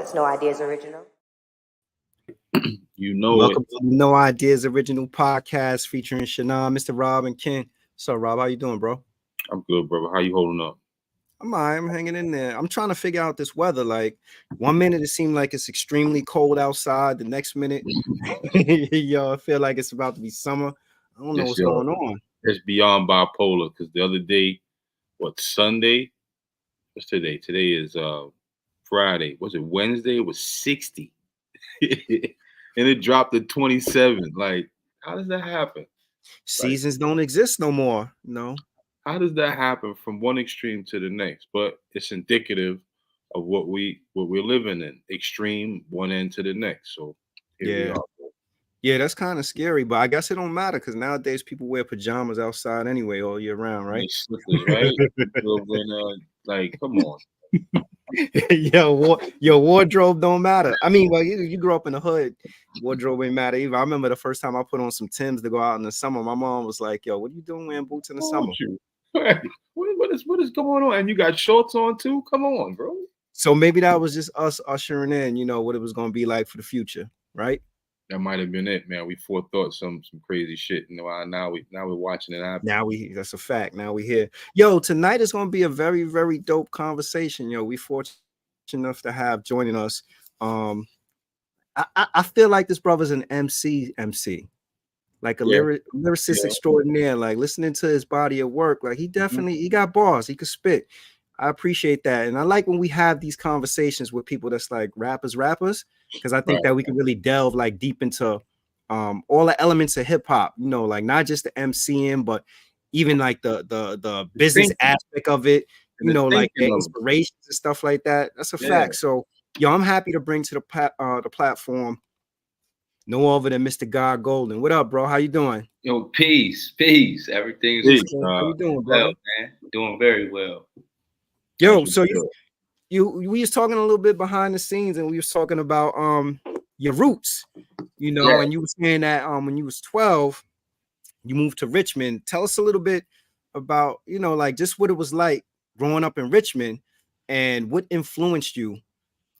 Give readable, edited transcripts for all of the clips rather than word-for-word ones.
it's No Ideas Original. You know Welcome it. to the No Ideas Original Podcast featuring Shannon, Mr. Rob, and Ken. So, Rob, how you doing, bro? I'm good, brother. How you holding up? I'm all right. I'm hanging in there. I'm trying to figure out this weather. Like, 1 minute it seemed like it's extremely cold outside. The next minute, I feel like it's about to be summer. I don't know what's going on. It's beyond bipolar because the other day, Sunday? What's today? Today is Friday. Was it Wednesday? It was 60. And it dropped to 27. Like, how does that happen? Seasons don't exist no more. No. How does that happen from one extreme to the next? But it's indicative of what we're living in. Extreme one end to the next. So here we are. Yeah, that's kind of scary, but I guess it don't matter because nowadays people wear pajamas outside anyway all year round, right? Slippers, right? Like, come on. Your wardrobe don't matter. I mean, well, you grew up in the hood. Wardrobe ain't matter either. I remember the first time I put on some Timbs to go out in the summer. My mom was like, "Yo, what are you doing wearing boots in the summer?" What is going on? And you got shorts on too? Come on, bro. So maybe that was just us ushering in, what it was going to be like for the future, right? That might have been it, man. We forethought some crazy shit. Now we're watching it happen. That's a fact. Now we here. Yo, tonight is going to be a very, very dope conversation. We fortunate enough to have joining us. I feel like this brother's an MC, like a lyricist extraordinaire. Like listening to his body of work, like he definitely he got bars. He could spit. I appreciate that, and I like when we have these conversations with people that's like rappers, because I think that we can really delve like deep into all the elements of hip hop. Like not just the MCing, but even like the business aspect of it. Like the inspirations and stuff like that. That's a fact. So, I'm happy to bring to the platform no other than Mr. God Goldin. What up, bro? How you doing? Yo, peace. Everything's how you doing, bro? Well, man. Doing very well. Yo, so we was talking a little bit behind the scenes, and we was talking about your roots, and you were saying that when you was 12, you moved to Richmond. Tell us a little bit about, like just what it was like growing up in Richmond and what influenced you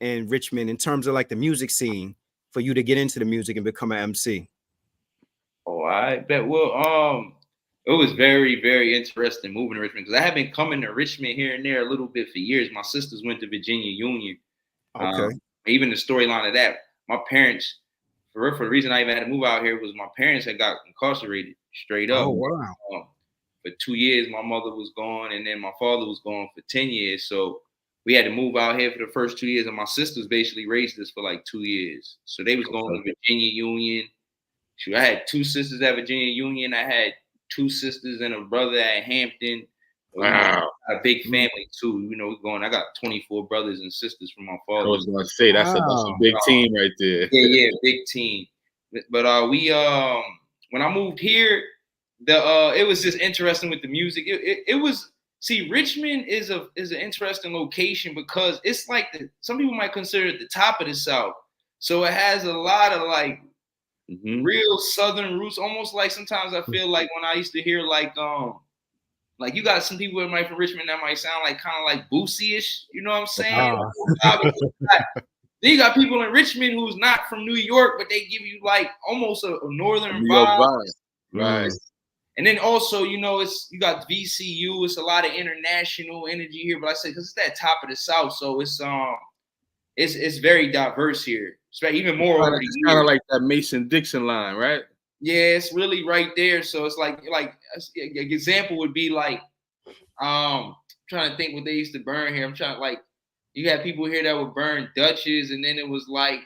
in Richmond in terms of like the music scene for you to get into the music and become an MC. Oh, I bet. Well, it was very, very interesting moving to Richmond because I have been coming to Richmond here and there a little bit for years. My sisters went to Virginia Union. Okay. Even the storyline of that, my parents, for the reason I even had to move out here was my parents had got incarcerated straight up. Oh, wow. For 2 years, my mother was gone, and then my father was gone for 10 years. So we had to move out here for the first 2 years, and my sisters basically raised us for like 2 years. So they was going to Virginia Union. I had 2 sisters at Virginia Union. I had 2 sisters and a brother at Hampton. Wow. A big family too. I got 24 brothers and sisters from my father. I was gonna say that's a big team right there. Yeah, big team. But we when I moved here, it was just interesting with the music. It was Richmond is an interesting location because it's like some people might consider it the top of the South. So it has a lot of like real Southern roots, almost like sometimes I feel like when I used to hear like you got some people that might from Richmond that might sound like kind of like Boosie-ish, you know what I'm saying? Then you got people in Richmond who's not from New York, but they give you like almost a northern vibe. Right. And then also, you got VCU, it's a lot of international energy here, but I say because it's that top of the South, so it's very diverse here. Even more. It's kind of like that Mason-Dixon line, right? Yeah, it's really right there. So it's like an example would be like, trying to think what they used to burn here. I'm trying like, you had people here that would burn Dutches, and then it was like,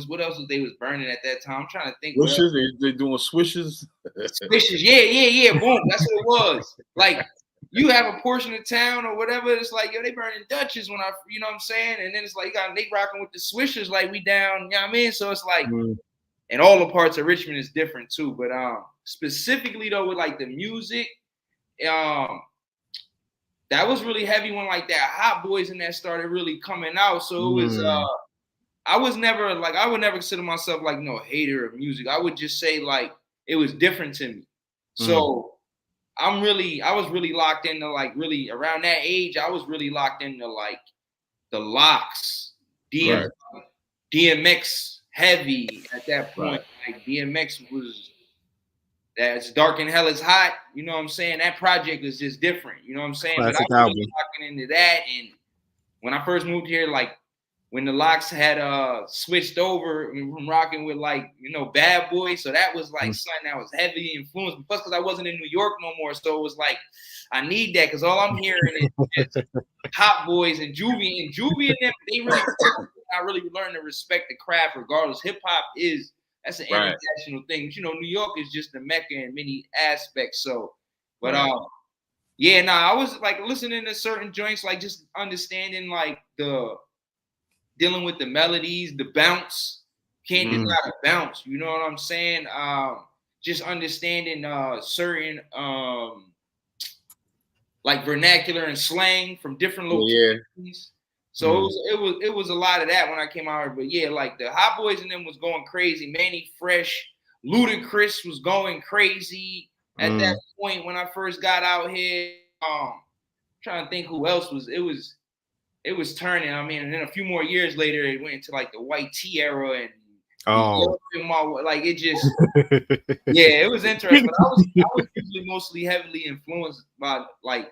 what else was they was burning at that time? I'm trying to think. Swishes? They doing swishes? Swishes, yeah, boom. That's what it was. Like, you have a portion of town or whatever, it's like, yo, they burning Dutches when you know what I'm saying? And then it's like, they rocking with the swishers like we down, you know what I mean? So it's like, and all the parts of Richmond is different too. But specifically though, with like the music, that was really heavy when like that Hot Boys and that started really coming out. So it was, I would never consider myself like no hater of music. I would just say like, it was different to me. So I was really locked into like really around that age. I was really locked into like the Locks, DM, DMX heavy at that point. Right. Like DMX was that's dark and hell is hot. You know what I'm saying? That project was just different. You know what I'm saying? Classic but I was album. really rocking into that. And when I first moved here, like when the Locks had switched over from rocking with like, you know, Bad Boy. So that was like something that was heavily influenced. Plus, because I wasn't in New York no more. So it was like, I need that because all I'm hearing is just Hot Boys and Juvie. And Juvie and them, they really, I really learned to respect the craft regardless. Hip hop is, that's an international thing. But, you know, New York is just the mecca in many aspects. So, but yeah, I was like listening to certain joints, like just understanding like dealing with the melodies, the bounce. Can't deny the bounce. You know what I'm saying? Just understanding certain like vernacular and slang from different locations. Yeah. So it was a lot of that when I came out here. But yeah, like the Hot Boys and them was going crazy. Manny Fresh, Ludacris was going crazy at that point when I first got out here. Trying to think who else was. It was turning. I mean, and then a few more years later, it went into like the white tea era and like it just yeah, it was interesting. But I was usually mostly heavily influenced by like,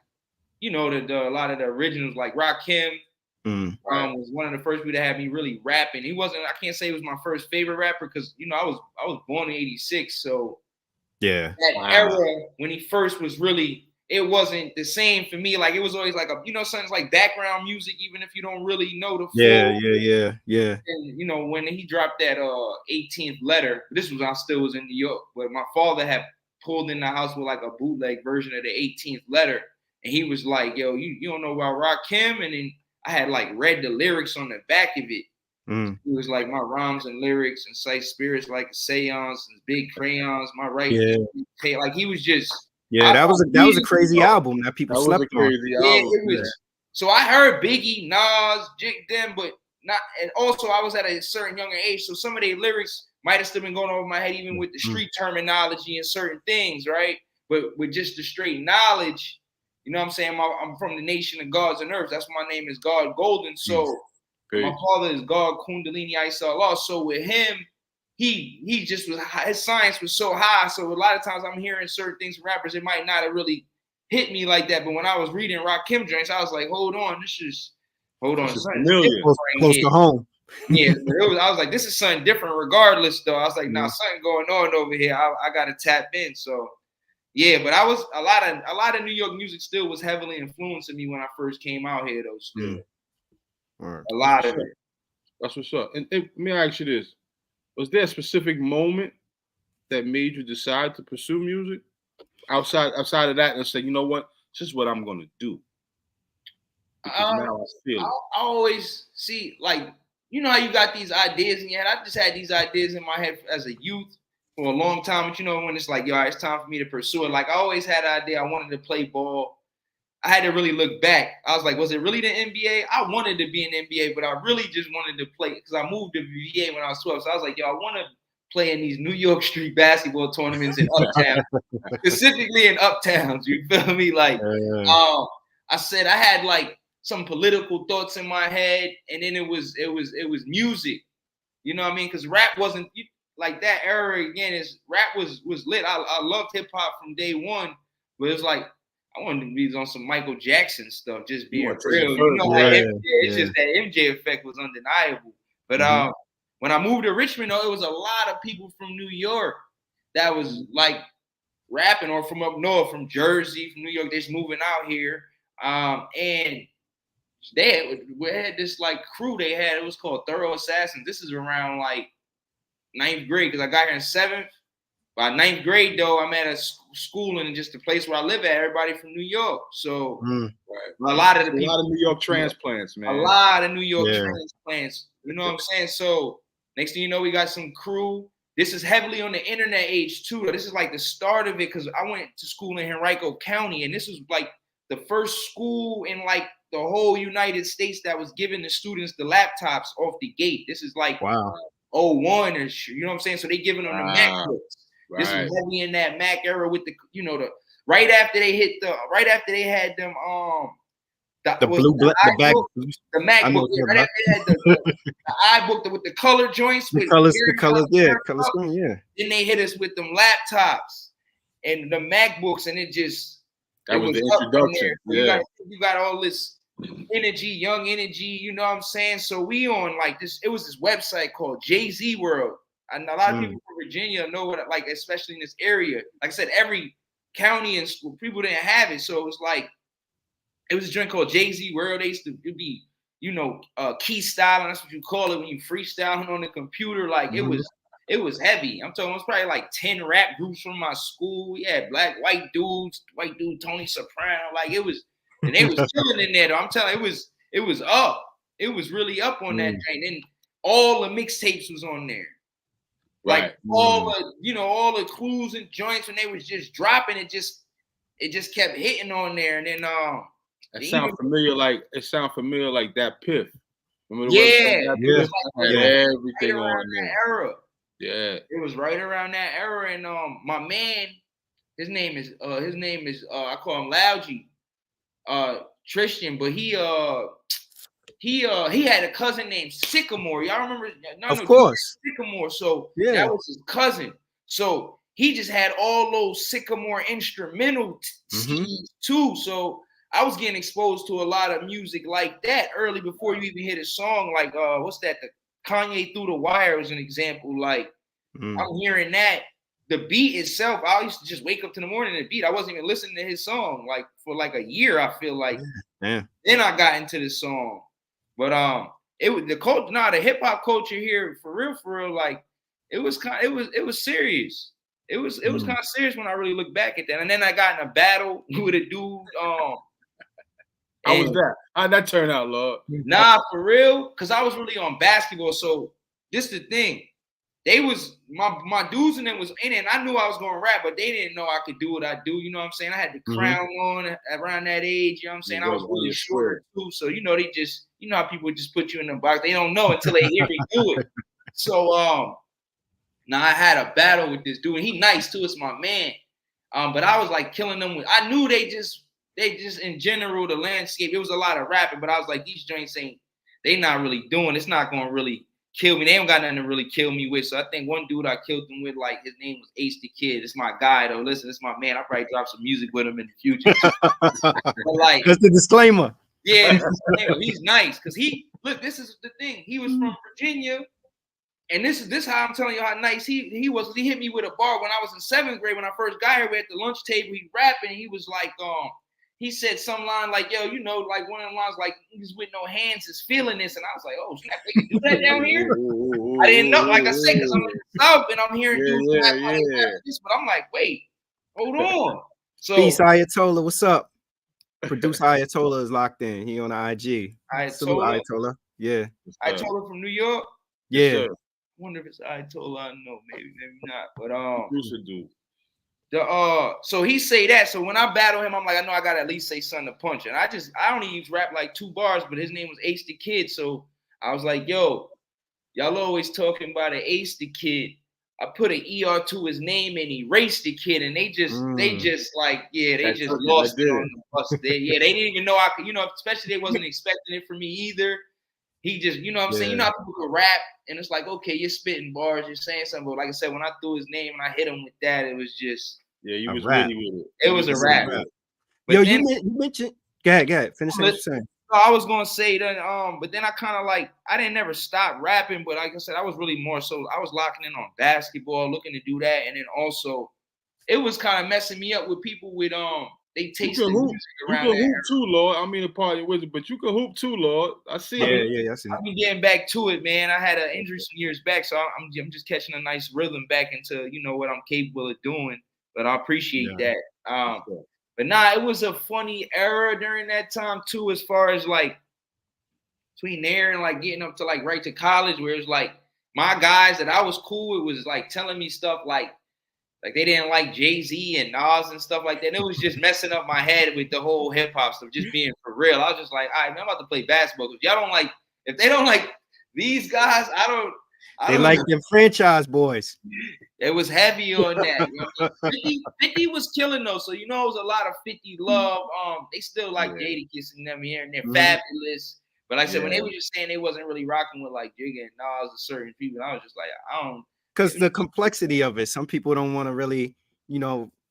you know, a lot of the originals like Rakim. Was one of the first people that had me really rapping. He wasn't. I can't say he was my first favorite rapper because you know I was born in '86, so yeah, that era when he first was really. It wasn't the same for me. Like it was always like something like background music, even if you don't really know the full. Yeah. And you know, when he dropped that 18th letter, this was I still was in New York, but my father had pulled in the house with like a bootleg version of the 18th letter, and he was like, "Yo, you don't know about Rakim?" And then I had like read the lyrics on the back of it. It was like my rhymes and lyrics and say spirits like a seance and big crayons. My right, like he was just. Yeah, that was a crazy album that people slept on. Yeah, it was. So I heard Biggie, Nas, Jig them, but not. And also, I was at a certain younger age, so some of their lyrics might have still been going over my head, even with the street terminology and certain things, right? But with just the straight knowledge, you know what I'm saying? I'm from the nation of gods and earth. That's why my name is God Goldin. So my father is God Kundalini Isa Allah. So with him. He just was his science was so high. So a lot of times I'm hearing certain things from rappers, it might not have really hit me like that. But when I was reading Rakim joints, I was like, hold on, this is familiar. Close to home. Yeah, I was like, this is something different regardless, though. I was like, nah, something going on over here. I gotta tap in. So yeah, but I was a lot of New York music still was heavily influencing me when I first came out here, though. Still. A lot of it. That's what's up. And let me ask you this. Was there a specific moment that made you decide to pursue music outside of that and say, you know what, this is what I'm going to do? Now I feel it. I always see, like, you know how you got these ideas in your head? I just had these ideas in my head as a youth for a long time. But you know, when it's like, yo, it's time for me to pursue it. Like, I always had an idea. I wanted to play ball. I had to really look back. I was like, was it really the NBA? I wanted to be in the NBA, but I really just wanted to play because I moved to VA when I was 12. So I was like, yo, I want to play in these New York street basketball tournaments in Uptown, specifically in Uptowns. You feel me? Like, I said I had like some political thoughts in my head, and then it was music. You know what I mean? Because rap wasn't like that era again. Rap was lit. I loved hip hop from day one, but it's like. I wanted to be on some Michael Jackson stuff, just being real. You know, it's just that MJ effect was undeniable. But when I moved to Richmond, though, it was a lot of people from New York that was like rapping, or from up north, from Jersey, from New York, just moving out here. And we had this like crew they had. It was called Thorough Assassins. This is around like 9th grade because I got here in 7th. By 9th grade, though, I'm at a school and just the place where I live at. Everybody from New York, so a lot of New York transplants, man. A lot of New York transplants. You know what I'm saying? So next thing you know, we got some crew. This is heavily on the internet age too. This is like the start of it because I went to school in Henrico County, and this was like the first school in like the whole United States that was giving the students the laptops off the gate. This is like 01 or you know what I'm saying? So they giving them the MacBooks. Right. This was heavy in that Mac era with the, you know, right after they had them The blue, the back, the MacBook. It had the iBook with the color joints. The with color screen, yeah. Then they hit us with them laptops and the MacBooks, and it was the introduction. Yeah. You got all this energy, young energy, you know what I'm saying? So we on like this, it was this website called Jay-Z World. And a lot of people from Virginia know what, like, especially in this area. Like I said, every county and school, people didn't have it. So it was like, it was a joint called Jay-Z World. They used to be, you know, key styling. That's what you call it when you freestyling on the computer. Like it was heavy. I'm talking, it was probably like 10 rap groups from my school. We had white dude, Tony Soprano. Like it was, and they was chilling in there. Though. I'm telling you, it was up. It was really up on that thing. And all the mixtapes was on there. Like all the, you know, all the clues and joints when they was just dropping, it just kept hitting on there. And then it sound familiar like that Piff. Remember the everything right on that era. Yeah. It was right around that era. And my man, his name is I call him Lougie, Tristan, but he had a cousin named Sycamore. Y'all remember? Of course. Sycamore. So that was his cousin. So he just had all those Sycamore instrumental CDs too. So I was getting exposed to a lot of music like that early before you even hit a song. Like what's that? The Kanye Through the Wire was an example. Like I'm hearing that. The beat itself, I used to just wake up in the morning and the beat. I wasn't even listening to his song like for like a year. I feel like. Yeah. Then I got into the song. But it was the hip hop culture here for real, like it was serious. It was kind of serious when I really look back at that. And then I got in a battle with a dude. How was that? How'd that turn out, Lord? Nah, for real, because I was really on basketball. So this the thing. They was my dudes and them was in it. And I knew I was gonna rap, but they didn't know I could do what I do. You know what I'm saying? I had the crown on around that age. You know what I'm saying? I was really short too. So you know they just how people just put you in the box. They don't know until they hear me do it. So now I had a battle with this dude. And he nice too. It's my man. But I was like killing them with. I knew they just in general the landscape. It was a lot of rapping, but I was like these joints ain't. They not really doing. It's not gonna really kill me. They don't got nothing to really kill me with. So I think one dude I killed them with, like his name was Ace the Kid. It's my guy though. Listen, it's my man. I probably drop some music with him in the future. But like that's the disclaimer. Yeah, he's nice because this is the thing. He was from Virginia, and this is how I'm telling you how nice he was. He hit me with a bar when I was in 7th grade when I first got here. We at the lunch table. He rapping. He was like he said some line like, yo, you know, like one of the lines like, niggas with no hands is feeling this. And I was like, oh, snap, they can do that down here? I didn't know, like I said, because I'm in the South and I'm hearing dudes like this, but I'm like, wait, hold on. So, Peace, Ayatollah, what's up? Producer Ayatollah is locked in. He on the IG. Salute Ayatollah. Yeah. Ayatollah from New York? Yeah. I wonder if it's Ayatollah. I don't know, maybe not. But producer dude. So he say that. So when I battle him, I'm like, I know I gotta at least say something to punch. And I only use rap like 2 bars, but his name was Ace the Kid. So I was like, yo, y'all always talking about an Ace the Kid. I put an ER to his name and erased the kid, and they just like, they just lost it on the bus. They didn't even know I could, especially they wasn't expecting it from me either. He just, you know what I'm saying? You know how people can rap, and it's like, okay, you're spitting bars, you're saying something, but like I said, when I threw his name and I hit him with that, it was just he was ready with it. It was a rap. Yo, then, you mentioned. Go ahead. Finish what you're saying. I was gonna say that, but then I kind of like I didn't never stop rapping, but like I said, I was really more so I was locking in on basketball, looking to do that, and then also it was kind of messing me up with people with they taste the music around there. You can hoop too, Lord. I mean, a party with it, but you can hoop too, Lord. I see. Yeah, I see. I've been getting back to it, man. I had an injury some years back, so I'm just catching a nice rhythm back into what I'm capable of doing. But I appreciate that. But nah, it was a funny era during that time too, as far as like between there and like getting up to like right to college, where it's like my guys that I was cool with was like telling me stuff like they didn't like Jay-Z and Nas and stuff like that. And it was just messing up my head with the whole hip hop stuff, just being for real. I was just like, all right, man, I'm about to play basketball. If y'all don't like, if they don't like these guys, They like them franchise boys. It was heavy on that. You know? 50 was killing though, so it was a lot of 50 love. They still like Jadakiss and them here, and they're fabulous. But like I said, when they were just saying they wasn't really rocking with like Jigga and Nas and certain people, I was just like, I don't. Because the complexity of it, some people don't want to really,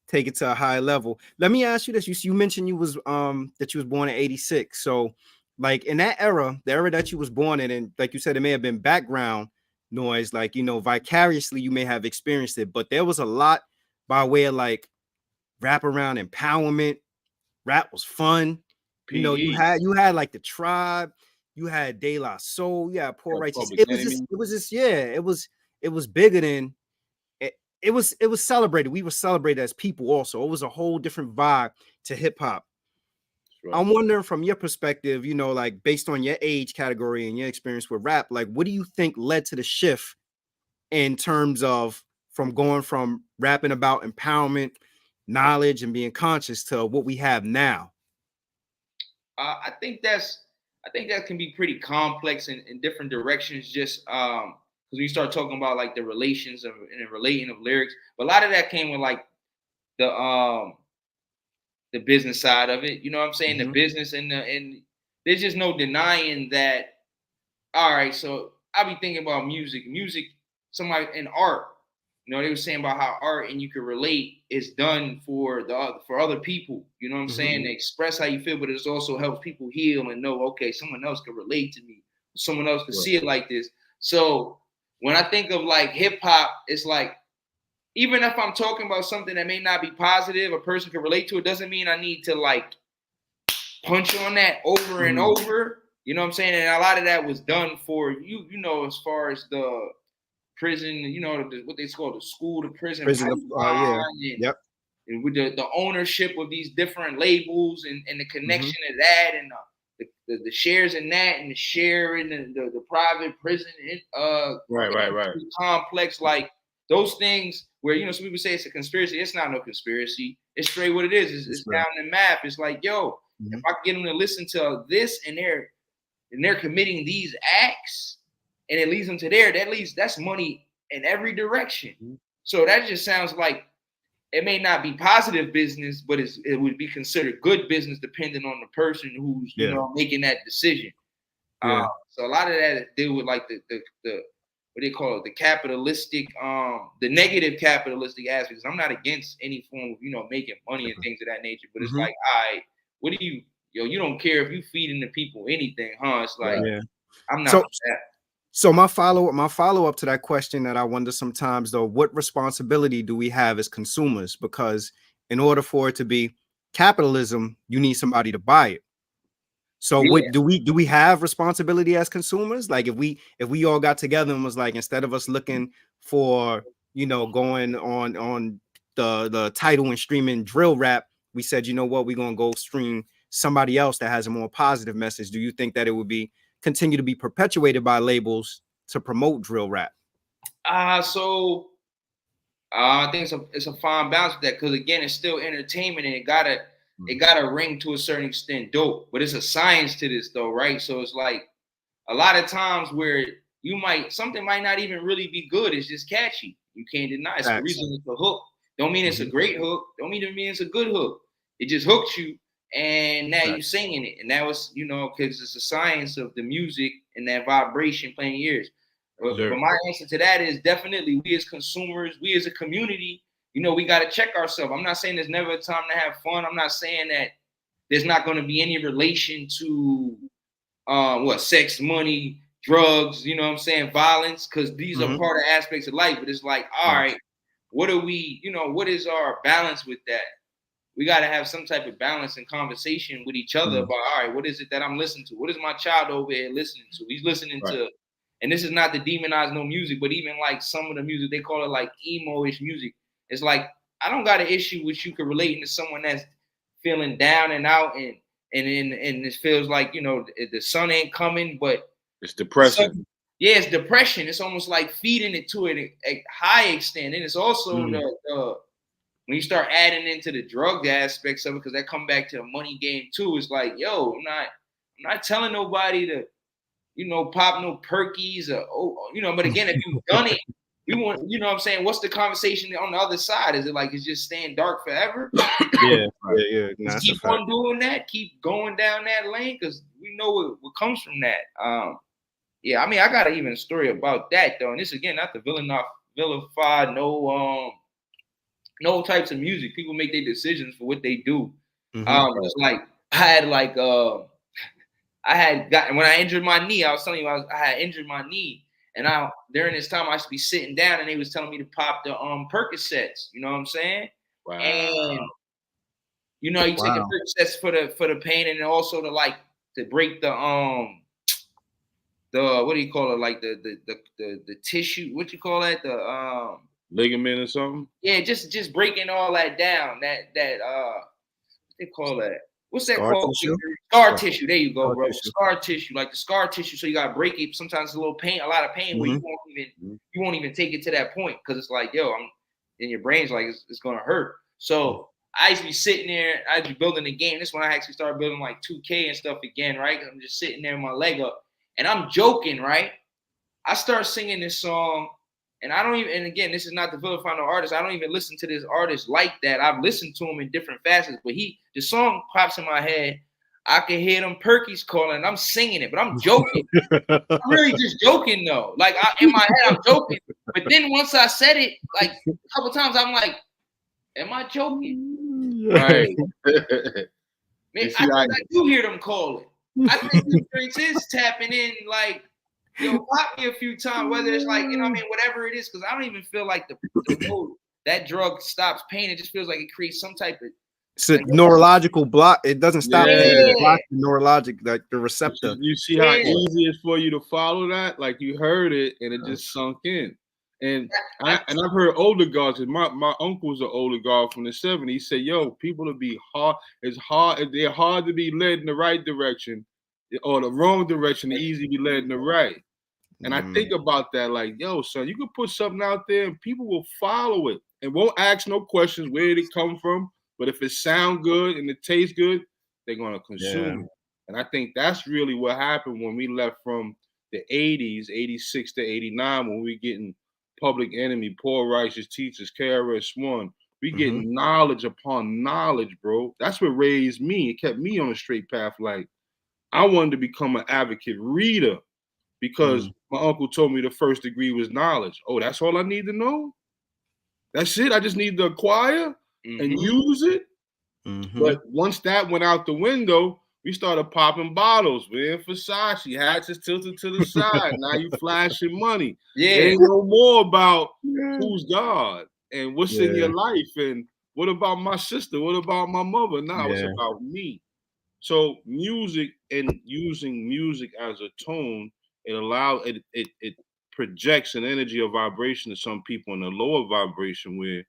take it to a high level. Let me ask you this: you mentioned you was that you was born in '86, so like in that era, the era that you was born in, and like you said, it may have been background noise, like vicariously you may have experienced it, but there was a lot by way of like rap around empowerment. Rap was fun. You had like the Tribe, you had De La Soul, you had Poor Righteous. It was bigger than it was celebrated. We were celebrated as people also. It was a whole different vibe to hip hop. Right. I'm wondering from your perspective, like based on your age category and your experience with rap, like what do you think led to the shift in terms of from going from rapping about empowerment, knowledge, and being conscious to what we have now? I think that can be pretty complex in different directions. Just because we start talking about like the relations of and the relating of lyrics, but a lot of that came with like the business side of it. You know what I'm saying? The business and there's just no denying that. All right, so I be thinking about music, somebody in art. They were saying about how art and you can relate is done for other people. You know what I'm saying? To express how you feel, but it also helps people heal and know, okay, someone else can relate to me. Someone else can see it like this. So when I think of like hip hop, it's like, even if I'm talking about something that may not be positive, a person can relate to it, doesn't mean I need to like punch on that over and over. You know what I'm saying? And a lot of that was done for as far as the prison, what they call the school to prison. And with the ownership of these different labels and the connection of that and the shares in that and the share in the private prison right complex, like those things where some people say it's a conspiracy. It's not no conspiracy. It's straight what it is. It's down the map. It's like, yo, if I get them to listen to this and they're committing these acts and it leads them to there, that's money in every direction. So that just sounds like it may not be positive business, but it would be considered good business depending on the person who's making that decision. So a lot of that deal with like the what they call it, the capitalistic, the negative capitalistic aspects. I'm not against any form of making money and things of that nature, but it's like, all right, what do you don't care if you feeding the people anything, huh? It's like I'm not that. So my follow-up to that question that I wonder sometimes though, what responsibility do we have as consumers? Because in order for it to be capitalism, you need somebody to buy it. So what do we have responsibility as consumers? Like if we all got together and was like, instead of us looking for, going on the title and streaming drill rap, we said, what, we're gonna go stream somebody else that has a more positive message. Do you think that it would continue to be perpetuated by labels to promote drill rap? So I think it's a fine balance with that, because again, it's still entertainment and it gotta ring to a certain extent dope, but it's a science to this though, right? So it's like a lot of times where something might not even really be good, it's just catchy. You can't deny it's the reason it's a hook. Don't mean it's a great hook, don't mean it's a good hook. It just hooks you, and now you're singing it, and that was because it's a science of the music and that vibration playing in your ears. But my answer to that is definitely we as consumers, we as a community, we got to check ourselves. I'm not saying there's never a time to have fun. I'm not saying that there's not going to be any relation to sex, money, drugs, violence, because these are part of aspects of life. But it's like, all right, what are we, what is our balance with that? We got to have some type of balance and conversation with each other about, all right, what is it that I'm listening to? What is my child over here listening to? He's listening to, and this is not to demonize no music, but even like some of the music, they call it like emo-ish music. It's like, I don't got an issue with you could relate to someone that's feeling down and out and it feels like, the sun ain't coming, but it's depressing. It's depression. It's almost like feeding it to it at a high extent. And it's also when you start adding into the drug aspects of it, because that come back to the money game too. It's like, yo, I'm not telling nobody to pop no perkies or, but again, if you've done it, we want, what I'm saying? What's the conversation on the other side? Is it like it's just staying dark forever? Yeah. Just keep on doing that, keep going down that lane, because we know what comes from that. Yeah, I mean, I got even a story about that though, and this again, not to vilify no types of music. People make their decisions for what they do. It's like I had gotten, when I injured my knee, I was telling you I had injured my knee, and during this time I used to be sitting down, and they was telling me to pop the Percocets. You know what I'm saying? Wow. And you take the Percocets for the pain, and also to break the what do you call it? Like the tissue. What you call that? The ligament or something? Yeah, just breaking all that down. That what they call that? What's that called? Scar tissue. There you go, bro. Scar tissue, like the scar tissue. So you gotta break it. Sometimes a little pain, a lot of pain, where you won't even take it to that point, because it's like, yo, in your brain's like it's gonna hurt. So I used to be sitting there. I used to be building the game. This is when I actually started building like 2K and stuff again, right? I'm just sitting there with my leg up, and I'm joking, right? I start singing this song. And I don't even, and again, this is not to vilify no artist. I don't even listen to this artist like that. I've listened to him in different facets, but the song pops in my head. I can hear them Perkies calling, and I'm singing it, but I'm joking. I'm really just joking though. Like in my head, I'm joking. But then once I said it, like a couple times, I'm like, am I joking? Right. Man, I do hear them calling. I think the Prince is tapping in, like, yo, pop me a few times, whether it's like, whatever it is, because I don't even feel like that drug stops pain. It just feels like it creates some type of It's a neurological block. It doesn't stop pain. It blocks the neurologic, like the receptor. You see how easy it is for you to follow that? Like you heard it and it just sunk in. And I've heard older guards, because my uncle's an older guard from the 70s. He said, yo, people will be hard. They're hard to be led in the right direction, or the wrong direction, easy to be led in the right. And I think about that, like, yo, son, you can put something out there and people will follow it and won't ask no questions where did it come from. But if it sounds good and it tastes good, they're going to consume it. And I think that's really what happened when we left from the 80s, 86 to 89, when we getting Public Enemy, Poor Righteous Teachers, KRS-One. We getting knowledge upon knowledge, bro. That's what raised me. It kept me on a straight path. Like, I wanted to become an advocate reader, because my uncle told me the first degree was knowledge. Oh, that's all I need to know? That's it? I just need to acquire and use it? But once that went out the window, we started popping bottles. We're in Versace, hats is tilted to the side. Now you flashing money. Yeah. It ain't no more about who's God and what's in your life, and what about my sister? What about my mother? Now it's about me. So music, and using music as a tone, it projects an energy or vibration to some people in a lower vibration, where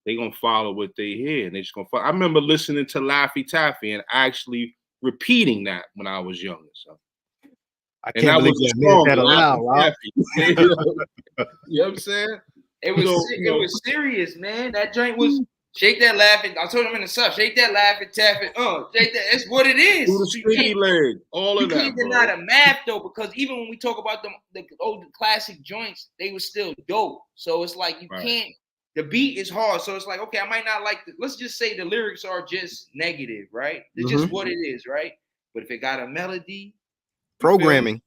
they gonna follow what they hear, and they just gonna follow. I remember listening to Laffy Taffy and actually repeating that when I was younger. So I can't believe you admitted that aloud, wow. You know what I'm saying? It was serious, man. That joint was shake that, laugh it. I told him in the sub, shake that, laugh it, tap it. Shake that. That's what it is. Do the squeaky leg, all of that. You can't deny the math though, because even when we talk about the old classic joints, they were still dope. So it's like you can't. The beat is hard, so it's like, okay, I might not like. Let's just say the lyrics are just negative, right? It's just what it is, right? But if it got a melody, programming,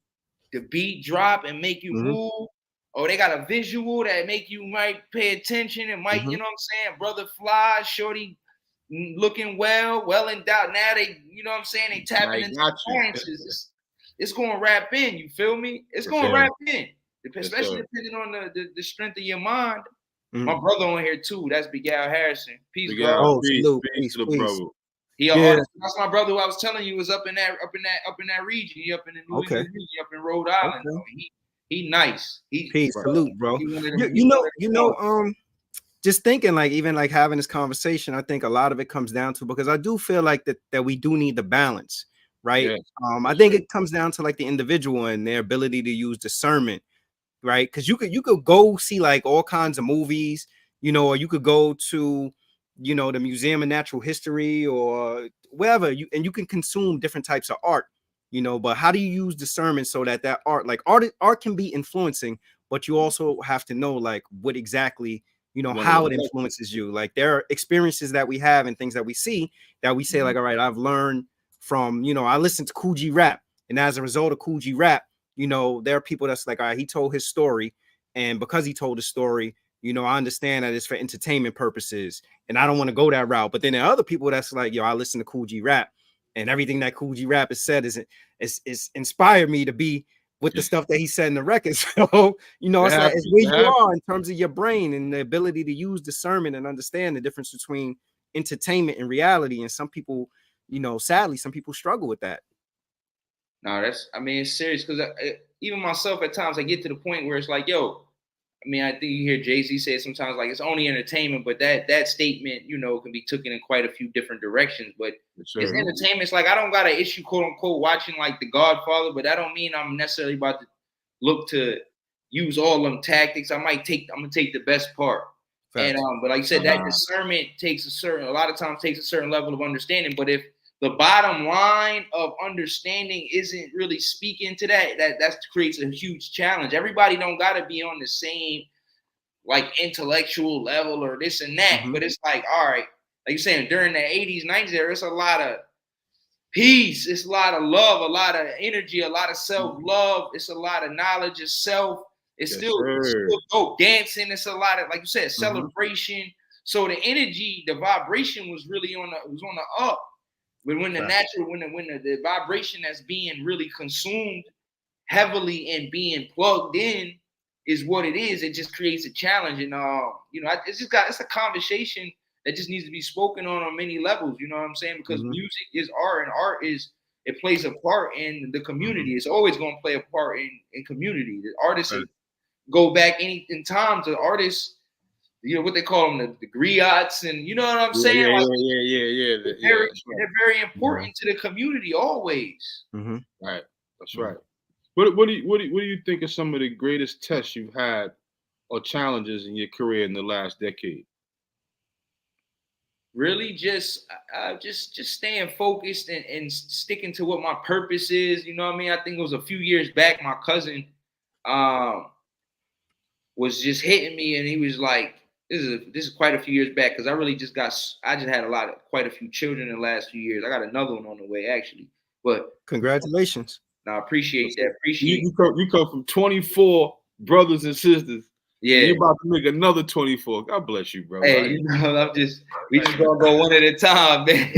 the beat drop and make you move. Or they got a visual that make you might pay attention and might, you know what I'm saying? Brother fly, shorty looking well endowed. Now they, you know what I'm saying? They tapping into experiences. It's going to wrap in. You feel me? It's going to wrap in, especially depending on the strength of your mind. My brother on here too. That's Big Al Harrison. Peace, bro. Oh, peace, brother. That's my brother who I was telling you was up in that region. He up in the New England region, up in Rhode Island. He nice. Peace, salute, bro. Just thinking, like, even like having this conversation, I think a lot of it comes down to, because I do feel like that we do need the balance, right? Yes, I think it comes down to like the individual and their ability to use discernment, right? Because you could go see like all kinds of movies, or you could go to, the Museum of Natural History or wherever, and you can consume different types of art. you know, but how do you use discernment so that art, like art can be influencing, but you also have to know like what exactly, you know, how it influences you. Like there are experiences that we have and things that we see that we say like, all right, I've learned from, you know, I listened to Cool G rap, and as a result of Cool G rap, you know, there are people that's like, all right, he told his story, and because he told the story, you know, I understand that it's for entertainment purposes, and I don't want to go that route. But then there are other people that's like, yo, I listen to Cool G rap, and everything that Cool G rap has said is inspired me to be with the stuff that he said in the record. So, you know, it's like it's where you are in terms of your brain and the ability to use discernment and understand the difference between entertainment and reality. And some people, you know, sadly, some people struggle with that. No, I mean, it's serious, because even myself at times I get to the point where it's like, yo, I mean, I think you hear Jay-Z say it sometimes, like it's only entertainment, but that statement, you know, can be taken in quite a few different directions. But it's entertainment. It's like I don't got an issue, quote unquote, watching like The Godfather, but that don't mean I'm necessarily about to look to use all them tactics. I'm gonna take the best part. Facts. And but like you said, that discernment a lot of times takes a certain level of understanding. But if the bottom line of understanding isn't really speaking to that creates a huge challenge. Everybody don't gotta be on the same like intellectual level or this and that, but it's like, all right, like you're saying, during the 80s, 90s era, it's a lot of peace, it's a lot of love, a lot of energy, a lot of self-love, it's a lot of knowledge of self. It's still dope dancing, it's a lot of, like you said, celebration. So the energy, the vibration was really on the up. But when the vibration that's being really consumed heavily and being plugged in is what it is, it just creates a challenge. And you know, it's a conversation that just needs to be spoken on many levels. You know what I'm saying? Because music is art, and art it plays a part in the community. It's always going to play a part in community. The artists go back in time to artists. You know what they call them, the griots, and you know what I'm saying? They're very important to the community always. Right, that's right. What do you think are some of the greatest tests you've had or challenges in your career in the last decade? Really, just staying focused and sticking to what my purpose is. You know what I mean? I think it was a few years back, my cousin was just hitting me, and he was like, this is quite a few years back, because I just had quite a few children in the last few years. I got another one on the way, actually. But congratulations. No, I appreciate that. You come from 24 brothers and sisters. Yeah, and you're about to make another 24. God bless you, bro. Hey, you know, we just gonna go one at a time, man.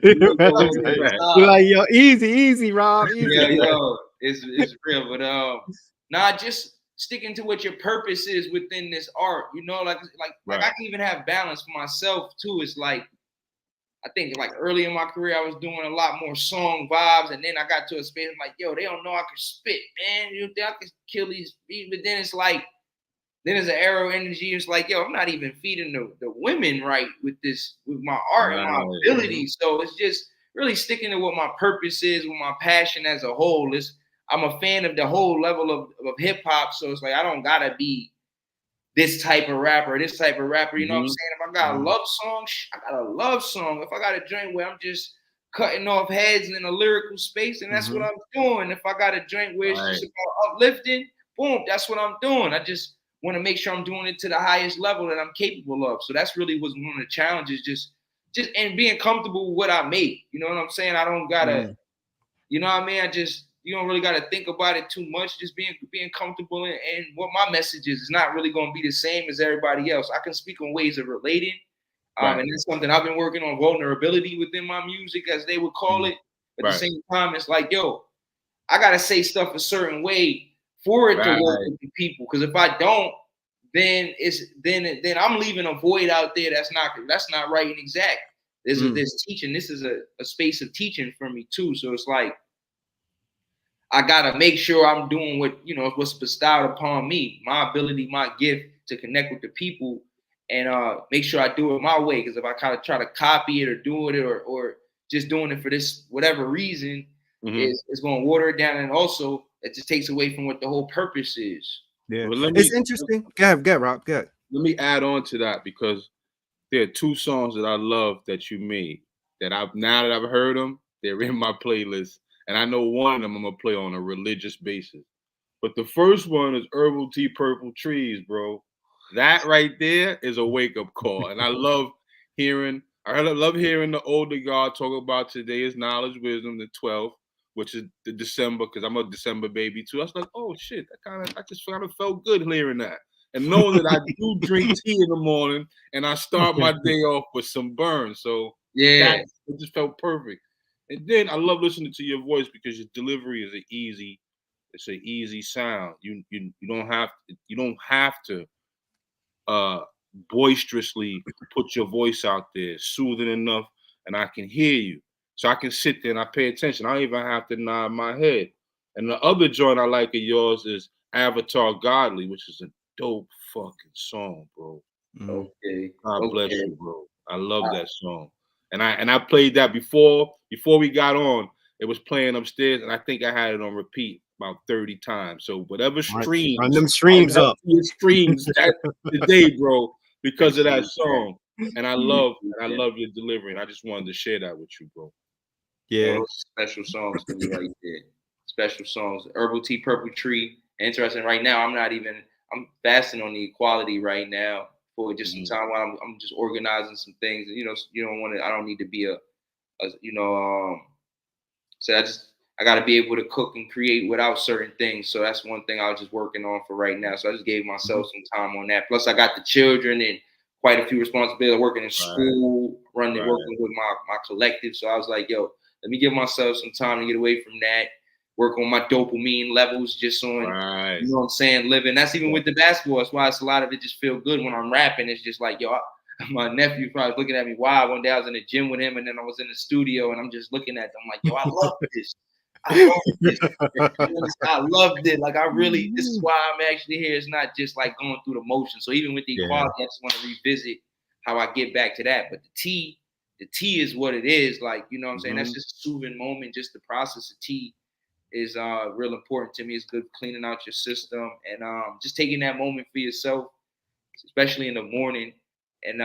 You're like, yo, easy, Rob. Easy. Yeah, yo, it's real, but just sticking to what your purpose is within this art. You know, like I can even have balance for myself too. It's like, I think like early in my career, I was doing a lot more song vibes, and then I got to a space I'm like, yo, they don't know I can spit, man. You think I can kill these beats? But then it's like, then there's an arrow energy. It's like, yo, I'm not even feeding the women right with my art and my ability. So it's just really sticking to what my purpose is, with my passion as a whole. I'm a fan of the whole level of hip hop. So it's like, I don't gotta be this type of rapper, you know what I'm saying? If I got a love song, I got a love song. If I got a joint where I'm just cutting off heads in a lyrical space, and that's what I'm doing. If I got a joint where it's just about uplifting, boom, that's what I'm doing. I just want to make sure I'm doing it to the highest level that I'm capable of. So that's really was one of the challenges, just and being comfortable with what I make. You know what I'm saying? I don't gotta, you know what I mean? You don't really got to think about it too much. Just being comfortable in what my message is. It's not really going to be the same as everybody else. I can speak on ways of relating. And that's something I've been working on, vulnerability within my music, as they would call it. At the same time, it's like, yo, I got to say stuff a certain way for it to work with the people. Because if I don't, then then I'm leaving a void out there that's not right and exact. There's teaching. This is a space of teaching for me too. So it's like, I gotta make sure I'm doing what's bestowed upon me, my ability, my gift to connect with the people, and make sure I do it my way. Because if I kind of try to copy it or do it or just doing it for this whatever reason, it's going to water it down, and also it just takes away from what the whole purpose is. Yeah, it's interesting. Go ahead, Rob. Go ahead. Let me add on to that, because there are two songs that I love that you made that now that I've heard them, They're in my playlist, and I know one of them I'm gonna play on a religious basis. But the first one is Herbal Tea, Purple Trees, bro. That right there is a wake up call, and I love hearing. I love hearing the older God talk about today is knowledge, wisdom, the 12th, which is the December, because I'm a December baby too. I was like, oh shit, I just kind of felt good hearing that. And knowing that I do drink tea in the morning and I start my day off with some burn. So Yeah. it just felt perfect. And then I love listening to your voice because your delivery is it's an easy sound. You don't have to boisterously put your voice out there, soothing enough, and I can hear you. So I can sit there and I pay attention. I don't even have to nod my head. And the other joint I like of yours is Avatar Godly, which is a dope fucking song, bro. Okay. God bless you, bro. I love that song. And I played that before we got on. It was playing upstairs, and I think I had it on repeat about 30 times. So whatever streams, run them streams up. Streams that today, bro, because of that song. And I love your delivery. And I just wanted to share that with you, bro. Yeah. Special songs to me right there. Special songs. Herbal Tea, Purple Tree. Interesting. Right now, I'm fasting on the equality right now for just some time while I'm just organizing some things. You know, you don't want to. I don't need to be so I got to be able to cook and create without certain things. So that's one thing I was just working on for right now. So I just gave myself some time on that. Plus, I got the children and quite a few responsibilities. Working in school, working with my collective. So I was like, yo, let me give myself some time to get away from that. Work on my dopamine levels, just on, you know what I'm saying, living. That's even with the basketball. That's why it's a lot of it just feel good when I'm rapping. It's just like, yo, my nephew probably looking at me wild. One day I was in the gym with him, and then I was in the studio, and I'm just looking at them like, yo, I love this. I love this. I loved it. Like, this is why I'm actually here. It's not just like going through the motion. So even with the equality, I just want to revisit how I get back to that. But the tea is what it is. Like, you know what I'm saying? That's just a soothing moment. Just the process of tea is real important to me. It's good cleaning out your system and just taking that moment for yourself, especially in the morning. And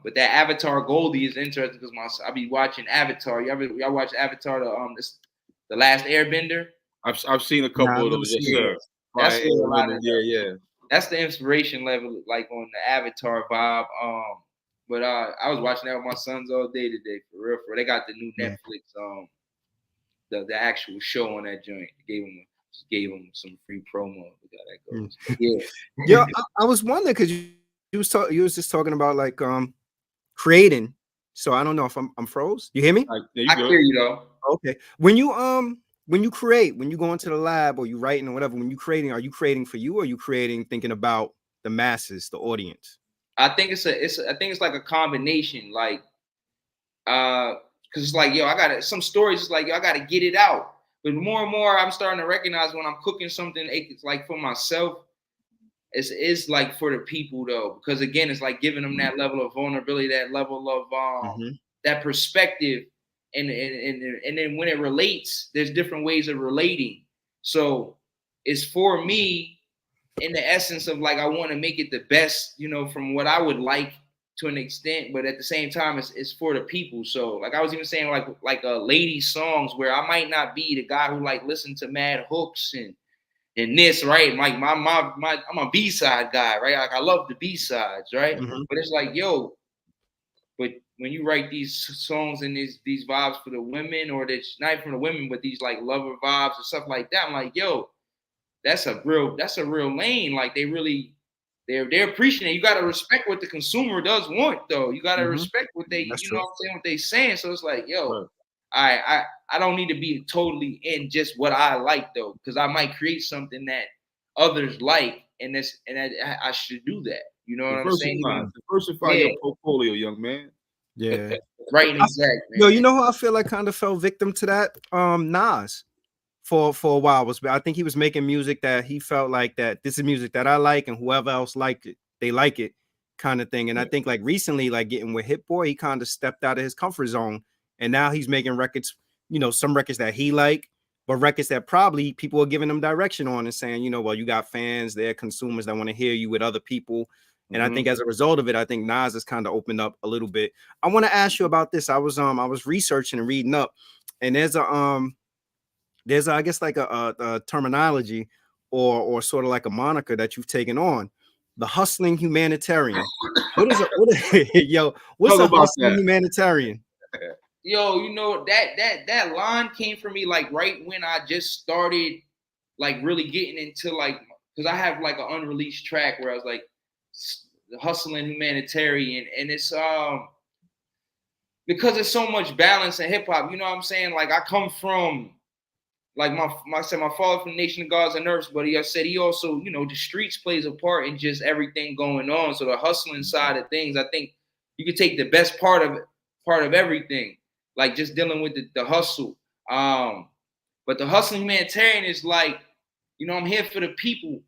but that Avatar Goldie is interesting because I be watching Avatar. Y'all watch Avatar, the Last Airbender? I've seen a couple of those. Yes, sir. That's that's the inspiration level, like on the Avatar vibe. But I was watching that with my sons all day today, for real. They got the new Netflix the actual show on that joint. Gave them some free promo. How that goes. Yeah, I was wondering because you was just talking about like creating. So I don't know if I'm froze. You hear me? I hear you though. Okay. When you create, when you go into the lab or you writing or whatever, when you creating, are you creating for you or are you creating thinking about the masses, the audience? I think it's like a combination. Like because it's like, yo, I got some stories. It's like, yo, I got to get it out. But more and more, I'm starting to recognize when I'm cooking something, it's like for myself, it's like for the people though. Because again, it's like giving them that level of vulnerability, that level of that perspective, and then when it relates, there's different ways of relating. So it's for me in the essence of like I want to make it the best, you know, from what I would like to an extent, but at the same time, it's for the people. So like I was even saying like lady songs where I might not be the guy who like listen to mad hooks and this, right? Like I'm a B-side guy, right? Like I love the B-sides, right? But it's like, yo, but when you write these songs and these vibes for the women, or that's not for the women, but these like lover vibes and stuff like that, I'm like, yo, that's a real lane. Like they're appreciating it. You gotta respect what the consumer does want, though. You gotta respect what they, know what I'm saying, what they saying. So it's like, yo, I don't need to be totally in just what I like though, because I might create something that others like, and I should do that. You know what I'm saying? Diversify your portfolio, young man. Yeah. Right, exactly. Yo, you know who I feel like kind of fell victim to that? Nas. For a while I think he was making music that he felt like that this is music that I like and whoever else liked it, they like it kind of thing. And I think like recently, like getting with Hit Boy, he kind of stepped out of his comfort zone and now he's making records, you know, some records that he like, but records that probably people are giving him direction on and saying, you know, well, you got fans, they're consumers that want to hear you with other people. And I think as a result of it, I think Nas has kind of opened up a little bit. I want to ask you about this. I was researching and reading up. And there's I guess like a terminology or sort of like a moniker that you've taken on, the hustling humanitarian. Yo, what's Talk a about hustling that. humanitarian? Yo, you know, that line came from me like right when I just started like really getting into like, because I have like an unreleased track where I was like the hustling humanitarian, and it's because there's so much balance in hip hop. You know what I'm saying? Like I come from like my father from the Nation of Gods and Nerves, but I said he also, you know, the streets plays a part in just everything going on. So the hustling side of things, I think you could take the best part of everything, like just dealing with the hustle. But the hustling humanitarian is like, you know, I'm here for the people.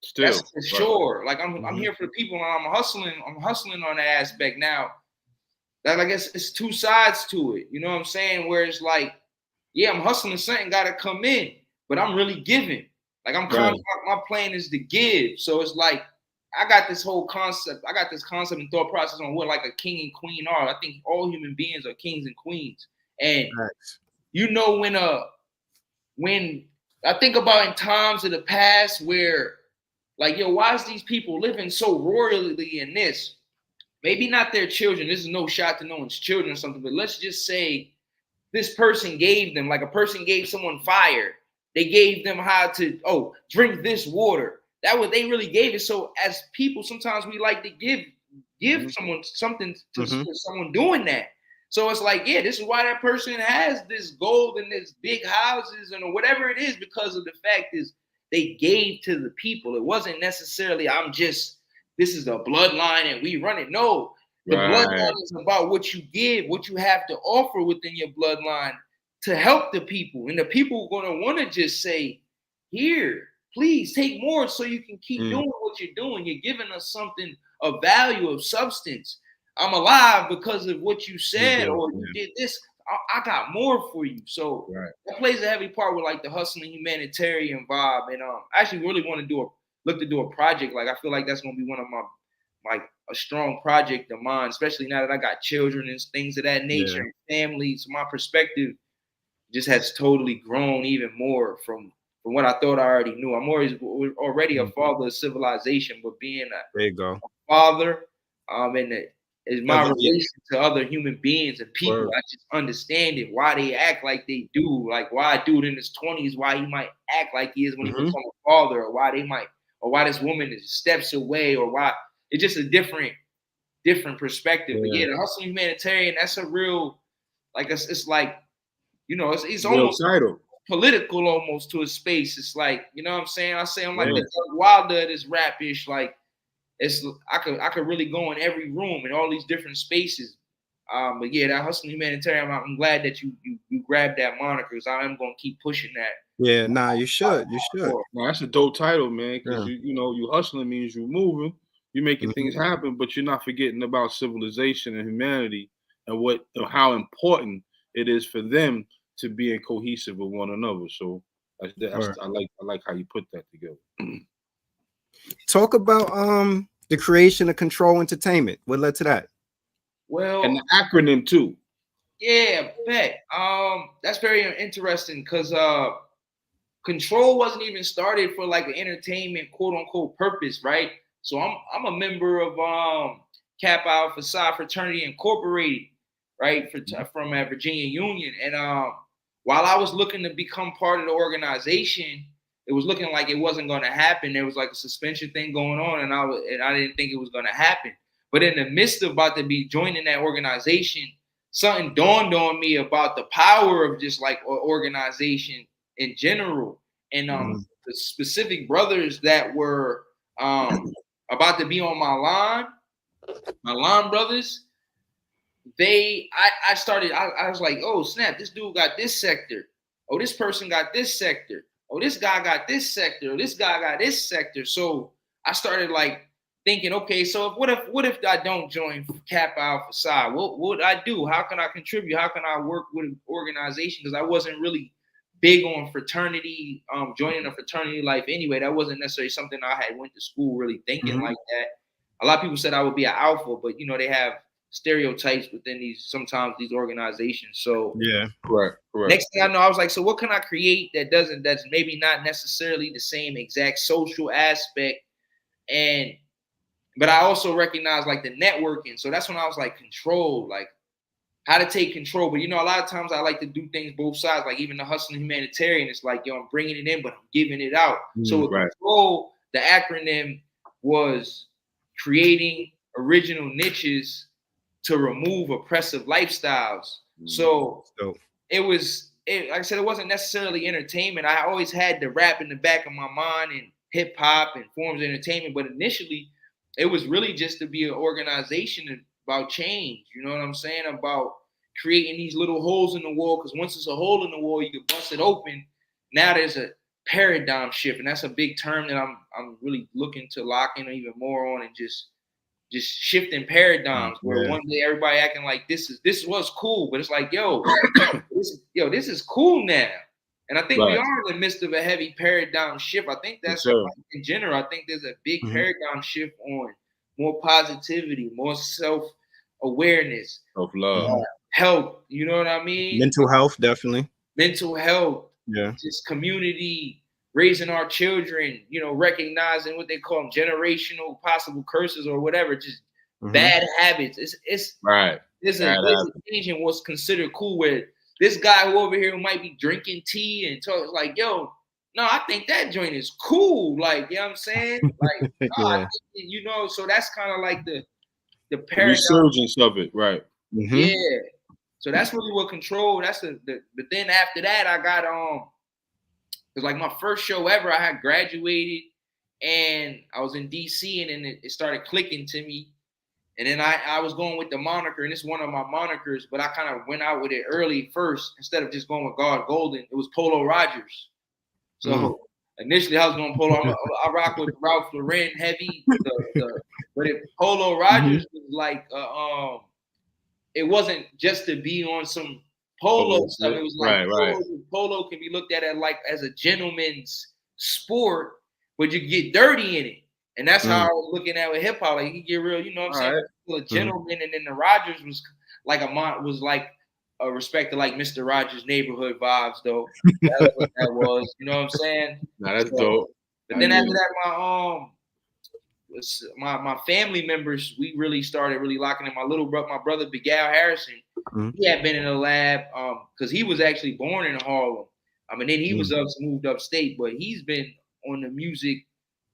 Still, that's for sure. Like I'm here for the people, and I'm hustling on that aspect. Now, that I guess it's two sides to it. You know what I'm saying? Where it's like, yeah, I'm hustling, something gotta come in, but I'm really giving. Like my plan is to give. So it's like I got this whole concept. I got this concept and thought process on what like a king and queen are. I think all human beings are kings and queens. And you know, when I think about in times of the past where like, yo, why is these people living so royally in this? Maybe not their children. This is no shot to no one's children or something, but let's just say this person gave them, like a person gave someone fire. They gave them how to, drink this water. That was, they really gave it. So as people, sometimes we like to give someone something to someone doing that. So it's like, yeah, this is why that person has this gold and this big houses and whatever it is, because of the fact is they gave to the people. It wasn't necessarily, this is a bloodline and we run it. No, the bloodline is about what you give, what you have to offer within your bloodline to help the people. And the people are going to want to just say, here, please take more so you can keep doing what you're doing. You're giving us something of value, of substance. I'm alive because of what you said, or you did this. I got more for you. So that plays a heavy part with like the hustling humanitarian vibe. And I actually really want to look to do a project. Like I feel like that's gonna be one of my like a strong project of mine, especially now that I got children and things of that nature and family. So my perspective just has totally grown even more from what I thought I already knew. I'm already a father of civilization, but being a father, and is my relation to other human beings and people. I just understand it, why they act like they do, like why a dude in his 20s, why he might act like he is when he becomes a father, or why this woman is steps away, or why it's just a different perspective. But yeah, the hustling humanitarian, that's a real, like it's like, you know, it's almost political almost to a space. It's like, you know what I'm saying? I say I'm like the Doug Wilder of this rap-ish, like I could really go in every room in all these different spaces. But yeah, that hustling humanitarian, I'm glad that you grabbed that moniker, because I am gonna keep pushing that. Yeah, nah, you should. No, that's a dope title, man. Because you hustling means you moving, you making things happen, but you're not forgetting about civilization and humanity and how important it is for them to be cohesive with one another. So I like how you put that together. Talk about the creation of Control Entertainment. What led to that? Well, and the acronym too. Yeah, bet. That's very interesting, because Control wasn't even started for like an entertainment quote unquote purpose, right? So I'm a member of Kappa Alpha Psi Fraternity Incorporated, right? From Virginia Union, and while I was looking to become part of the organization, it was looking like it wasn't going to happen. There was like a suspension thing going on, and I didn't think it was going to happen. But in the midst of about to be joining that organization, something dawned on me about the power of just like organization in general, and the specific brothers that were about to be on my line brothers. I was like, oh snap, this dude got this sector. Oh, this person got this sector. Oh, this guy got this sector. Oh, this guy got this sector. So I started like thinking, okay, so what if I don't join Kappa Alpha Psi? What would I do? How can I contribute? How can I work with an organization? Because I wasn't really big on fraternity, joining a fraternity life anyway. That wasn't necessarily something I had went to school really thinking like that. A lot of people said I would be an alpha, but you know, they have stereotypes within sometimes these organizations. So yeah, correct. Next thing I know, I was like, so what can I create that's maybe not necessarily the same exact social aspect, but I also recognize like the networking. So that's when I was like, control, like how to take control. But a lot of times I like to do things both sides, like even the hustling humanitarian. It's like, I'm bringing it in, but I'm giving it out. So with control, the acronym was creating original niches to remove oppressive lifestyles. So it was, like I said, it wasn't necessarily entertainment. I always had the rap in the back of my mind and hip hop and forms of entertainment. But initially, it was really just to be an organization about change. You know what I'm saying? About creating these little holes in the wall. Because once it's a hole in the wall, you can bust it open. Now there's a paradigm shift, and that's a big term that I'm really looking to lock in even more on, and just shifting paradigms where one day everybody acting like this is what's cool, but it's like, this is cool now. And I think we are in the midst of a heavy paradigm shift. I think that's in general. I think there's a big paradigm shift on more positivity, more self-awareness, self-love, health. You know what I mean? Mental health, definitely. Mental health. Yeah. Just community, raising our children, recognizing what they call them, generational possible curses or whatever, just bad habits. It's right. There's a change in what's considered cool, where this guy who over here who might be drinking tea and talk like, yo, no, I think that joint is cool. Like, you know what I'm saying? Like, I think, so that's kind of like the paradigm. Resurgence of it, right. Yeah. So that's really what control. That's but then after that, I got because like my first show ever, I had graduated and I was in DC, and then it started clicking to me. And then I was going with the moniker, and it's one of my monikers, but I kind of went out with it early first instead of just going with Goldin. It was Polo Rogers. So initially I was going Polo. I rock with Ralph Lauren heavy, but Polo Rogers was like it wasn't just to be on some polo stuff. It was like polo can be looked at as a gentleman's sport, but you get dirty in it. And that's how I was looking at with hip hop. Like, you get real, you know what I'm saying? A gentleman, and then the Rogers was like a respect to like Mr. Rogers' Neighborhood vibes, though. That's what that was. You know what I'm saying? That's dope. But then after that, my family members, we really started locking in. My brother Miguel Harrison, he had been in the lab because he was actually born in Harlem. And then he was moved upstate, but he's been on the music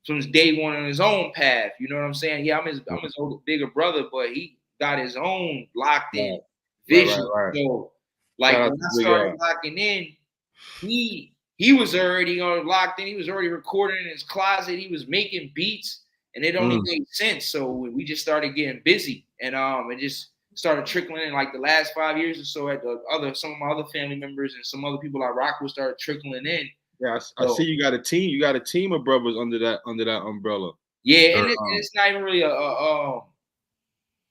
since day one on his own path. You know what I'm saying? Yeah, I'm his older, bigger brother, but he got his own locked in vision. So like when I started locking in, he was already locked in. He was already recording in his closet. He was making beats, and it only made sense. So we just started getting busy, and it just started trickling in. Like the last 5 years or so, at some of my other family members and some other people I rock with started trickling in. Yeah, I see you got a team. You got a team of brothers under that umbrella. Yeah, and it's not even really I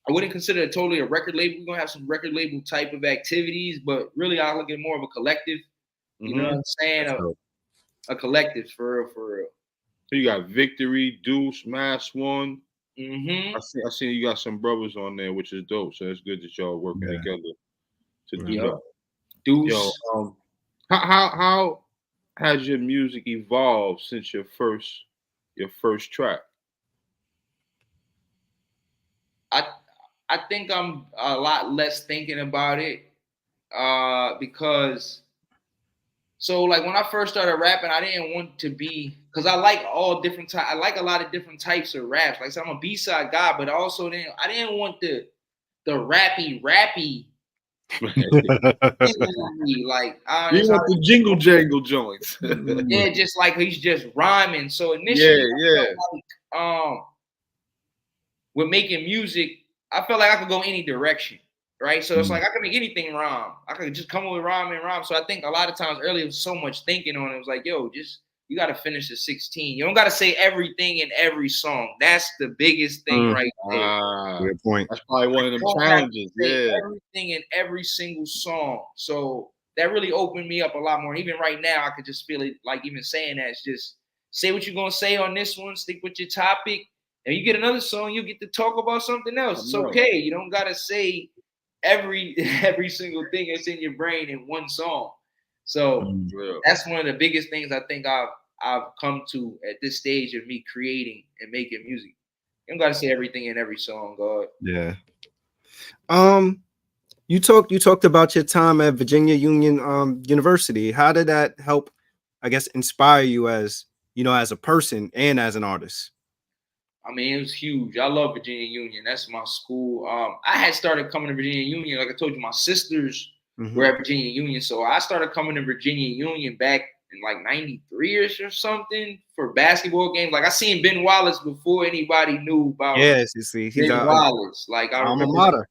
wouldn't consider it totally a record label. We're gonna have some record label type of activities, but really I look at more of a collective. You know what I'm saying? A collective for real. So you got Victory, Deuce, Mass One. I see you got some brothers on there, which is dope. So it's good that y'all working together to do that. Deuce. Yo, how has your music evolved since your first track? I think I'm a lot less thinking about it because like when I first started rapping, I didn't want to be, because I like all different types. I like a lot of different types of raps. Like, so I'm a B-side guy, but also I didn't want the rappy. Like, you want the jingle jangle joints. Yeah, just like he's just rhyming. So initially, I felt like, with making music, I felt like I could go any direction, right? So it's like I could make anything rhyme. I could just come up with rhyme. So I think a lot of times earlier, it was so much thinking on it. It was like, yo, you got to finish the 16. You don't got to say everything in every song. That's the biggest thing right there. Good point. That's probably one of them challenges. Yeah. Everything in every single song. So that really opened me up a lot more. Even right now, I could just feel it, like even saying that, it's just say what you're going to say on this one, stick with your topic, And you get another song, you get to talk about something else. It's okay. You don't gotta say every single thing that's in your brain in one song. So that's one of the biggest things I think I've come to at this stage of me creating and making music. You don't gotta say everything in every song, God. Yeah. You talked about your time at Virginia Union University. How did that help, I guess, inspire you as, you know, as a person and as an artist? I mean, it was huge. I love Virginia Union. That's my school. I had started coming to Virginia Union. Like I told you, my sisters were at Virginia Union. So I started coming to Virginia Union back in like 93-ish or something for basketball games. Like I seen Ben Wallace before anybody knew about yes, you see, he's Ben Wallace. Like I alma remember. mater.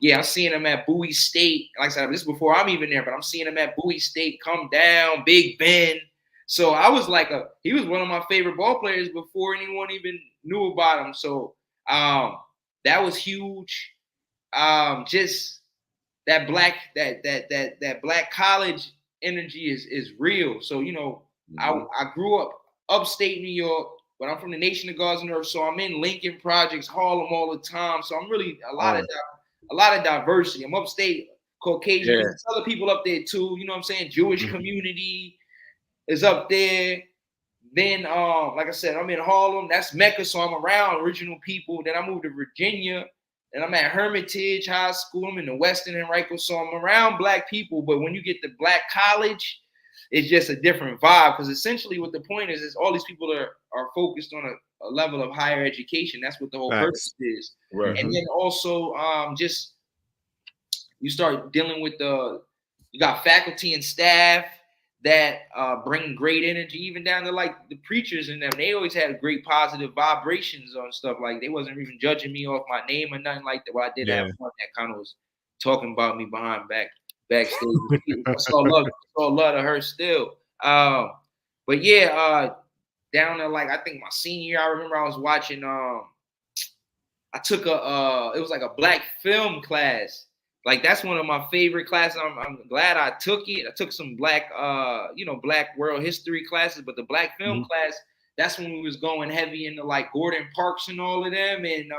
Yeah, I'm seeing him at Bowie State. Like I said, this is before I'm even there, but I'm seeing him at Bowie State come down, Big Ben. So I was like he was one of my favorite ball players before anyone even knew about him. So that was huge. Just that that black college energy is real. So, you know, I grew up upstate New York, but I'm from the Nation of Gods and Earth. So I'm in Lincoln Projects, Harlem all the time. So I'm really a lot of diversity. I'm upstate, Caucasian. Yeah. There's other people up there too. You know what I'm saying? Jewish community is up there. Then, like I said, I'm in Harlem. That's Mecca, so I'm around original people. Then I moved to Virginia, and I'm at Hermitage High School. I'm in the Weston and Rikers, so I'm around black people. But when you get to black college, it's just a different vibe. Because essentially, what the point is all these people are focused on a level of higher education. That's what the whole purpose is. Right. And then also, just you start dealing with you got faculty and staff that bring great energy, even down to like the preachers and them. They always had great positive vibrations on stuff. Like they wasn't even judging me off my name or nothing like that. Well, I did have one that kind of was talking about me backstage. I saw love to her still. But yeah, down to like I think my senior year, I remember I was watching. I took it was like a black film class. Like that's one of my favorite classes. I'm glad I took it. I took some black world history classes, but the black film class, that's when we was going heavy into like Gordon Parks and all of them, and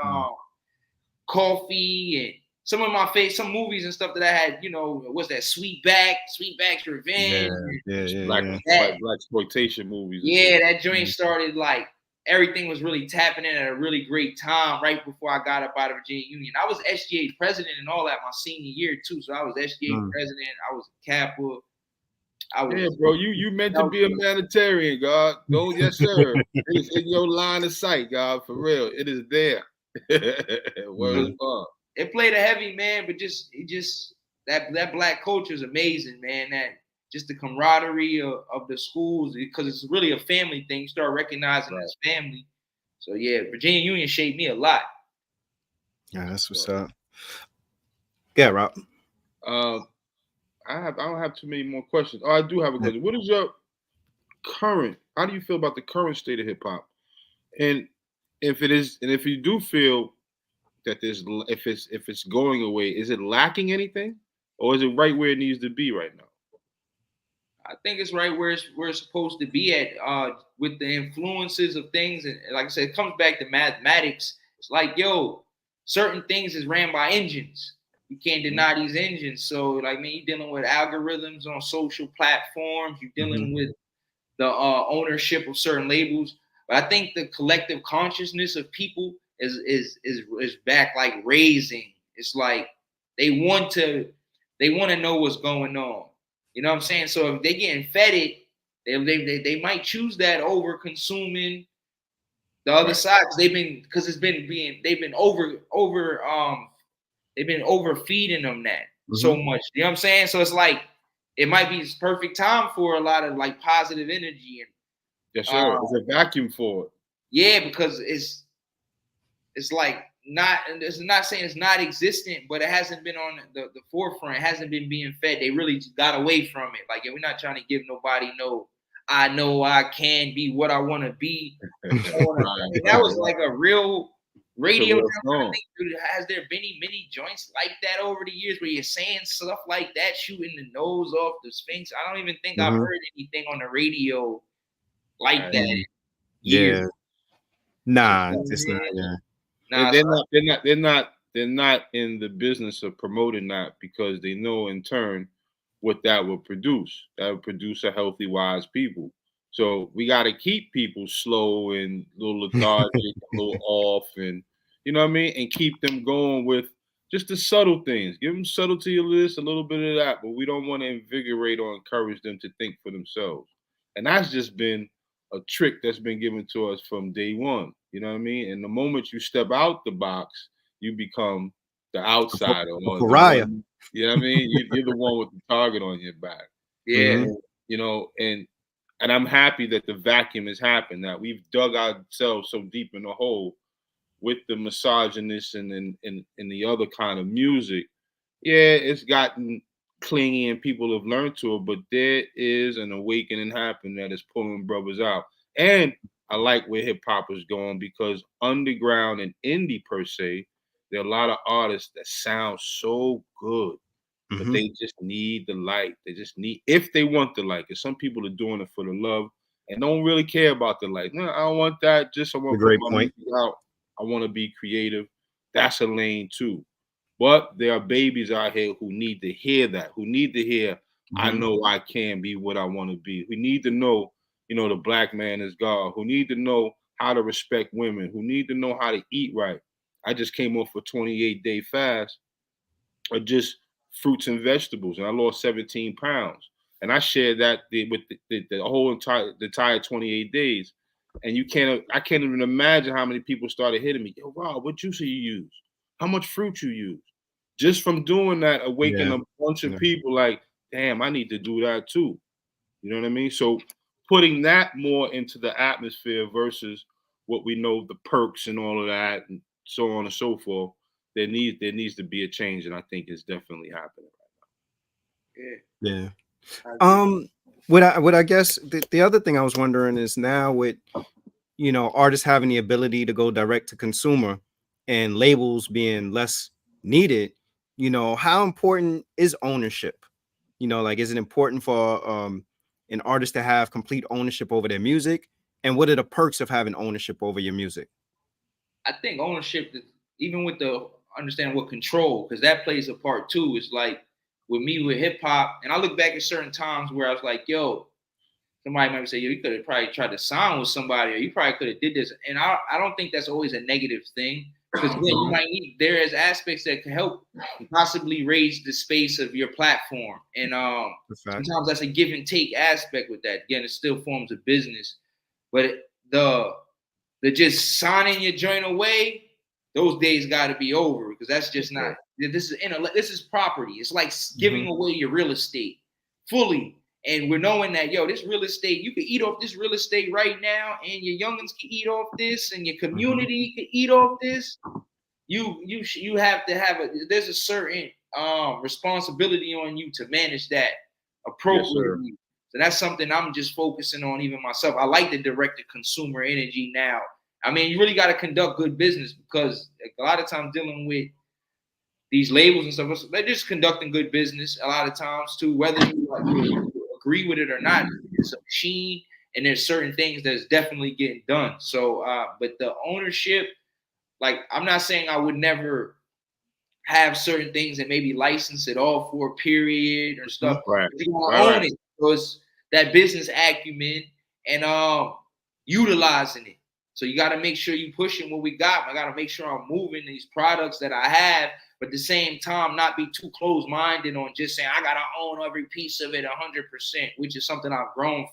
Coffee and some of my some movies and stuff that I had. You know, what's that? Sweetback's Revenge. Black exploitation movies. Yeah, that joint started like. Everything was really tapping in at a really great time right before I got up out of Virginia Union. I was SGA president and all that my senior year too. So I was SGA president. I was a Kappa. Bro, you meant to be a humanitarian, God. Go, yes, sir. It's in your line of sight, God, for real. It is there. It played a heavy, man, but just that black culture is amazing, man. That just the camaraderie of the schools, because it's really a family thing. You start recognizing this family. So yeah, Virginia Union shaped me a lot. Yeah, that's what's up. Yeah, Rob. I don't have too many more questions. Oh, I do have a question. What is your current? How do you feel about the current state of hip hop? And if you do feel that if it's going away, is it lacking anything, or is it right where it needs to be right now? I think it's right where it's supposed to be at, with the influences of things. And like I said, it comes back to mathematics. It's like, certain things is ran by engines. You can't deny these engines. So like, man, you're dealing with algorithms on social platforms. You're dealing with the ownership of certain labels. But I think the collective consciousness of people is back, like raising. It's like they want to know what's going on. You know what I'm saying? So if they're getting fed it, they might choose that over consuming the other side, because they've been overfeeding them that so much. You know what I'm saying? So it's like it might be this perfect time for a lot of like positive energy and yes, sir. There's a vacuum for it. Yeah, because it's like it's not saying it's not existent, but it hasn't been on the forefront. It hasn't been being fed. They really got away from it. Like, we're not trying to give nobody I know I can be what I want to be. That was like a real radio. Has there been many joints like that over the years where you're saying stuff like that, shooting the nose off the Sphinx? I don't even think I've heard anything on the radio like that. Yeah. Nah, it's not. Yeah. Nah, They're not in the business of promoting that because they know in turn what that will produce. That will produce a healthy, wise people. So we got to keep people slow and a little lethargic, a little off, and you know what I mean, and keep them going with just the subtle things. Give them subtlety of this, a little bit of that, but we don't want to invigorate or encourage them to think for themselves. And that's just been a trick that's been given to us from day one. You know what I mean? And the moment you step out the box, you become the outsider or the pariah. one. You know what I mean? You're the one with the target on your back. yeah. Mhm. You know, and I'm happy that the vacuum has happened. That we've dug ourselves so deep in the hole with the misogynist and the other kind of music. Yeah, it's gotten clingy and people have learned to it, but there is an awakening happening that is pulling brothers out. And I like where hip hop is going because underground and indie per se, there are a lot of artists that sound so good, but Mhm. they just need the light. They just need, if they want the light, because some people are doing it for the love and don't really care about the light. No, I don't want that. Just I A want to put great my point. music out. I want to be creative. That's a lane too. But there are babies out here who need to hear that, who need to hear, I Mhm. know I can be what I want to be. Who need to know, you know, the black man is God, who need to know how to respect women, who need to know how to eat right. I just came off a 28-day fast of just fruits and vegetables, and I lost 17 pounds. And I shared that with the whole entire 28 days. And I can't even imagine how many people started hitting me. Yo, Rob, what juice you use? How much fruit you use? Just from doing that, awakened Yeah. a bunch of Yeah. people like, damn, I need to do that too. You know what I mean? So putting that more into the atmosphere versus what we know, the perks and all of that, and so on and so forth. There needs to be a change, and I think it's definitely happening. Yeah. Yeah. I agree. What I guess the other thing I was wondering is now with artists having the ability to go direct to consumer and labels being less needed, how important is ownership? Like is it important for an artist to have complete ownership over their music? And what are the perks of having ownership over your music? I think ownership, even with the understanding what control, because that plays a part too. It's like with me with hip hop, and I look back at certain times where I was like, yo, somebody might say, yo, you could have probably tried to sign with somebody, or you probably could have did this. And I don't think that's always a negative thing. Because again, you might need there is aspects that can help possibly raise the space of your platform. And The fact. sometimes that's a give and take aspect with that. Again, it still forms a business. But the just signing your joint away, those days got to be over because that's just not. This is property. It's like giving Mhm. away your real estate fully, and we're knowing that this real estate, you can eat off this real estate right now, and your youngins can eat off this, and your community can eat off this. You have to have there's a certain responsibility on you to manage that Yes, sir. appropriately. So that's something I'm just focusing on even myself. I like the direct to consumer energy now. I mean, you really got to conduct good business because a lot of times dealing with these labels and stuff, they're just conducting good business a lot of times too, whether you agree with it or not. It's a machine, and there's certain things that's definitely getting done. So, but the ownership, like, I'm not saying I would never have certain things and maybe license it all for a period or stuff. Right. But you want to Right. own Right. it because that business acumen and utilizing it. So you got to make sure you pushing what we got. I got to make sure I'm moving these products that I have, but at the same time, not be too close-minded on just saying I got to own every piece of it 100%, which is something I've grown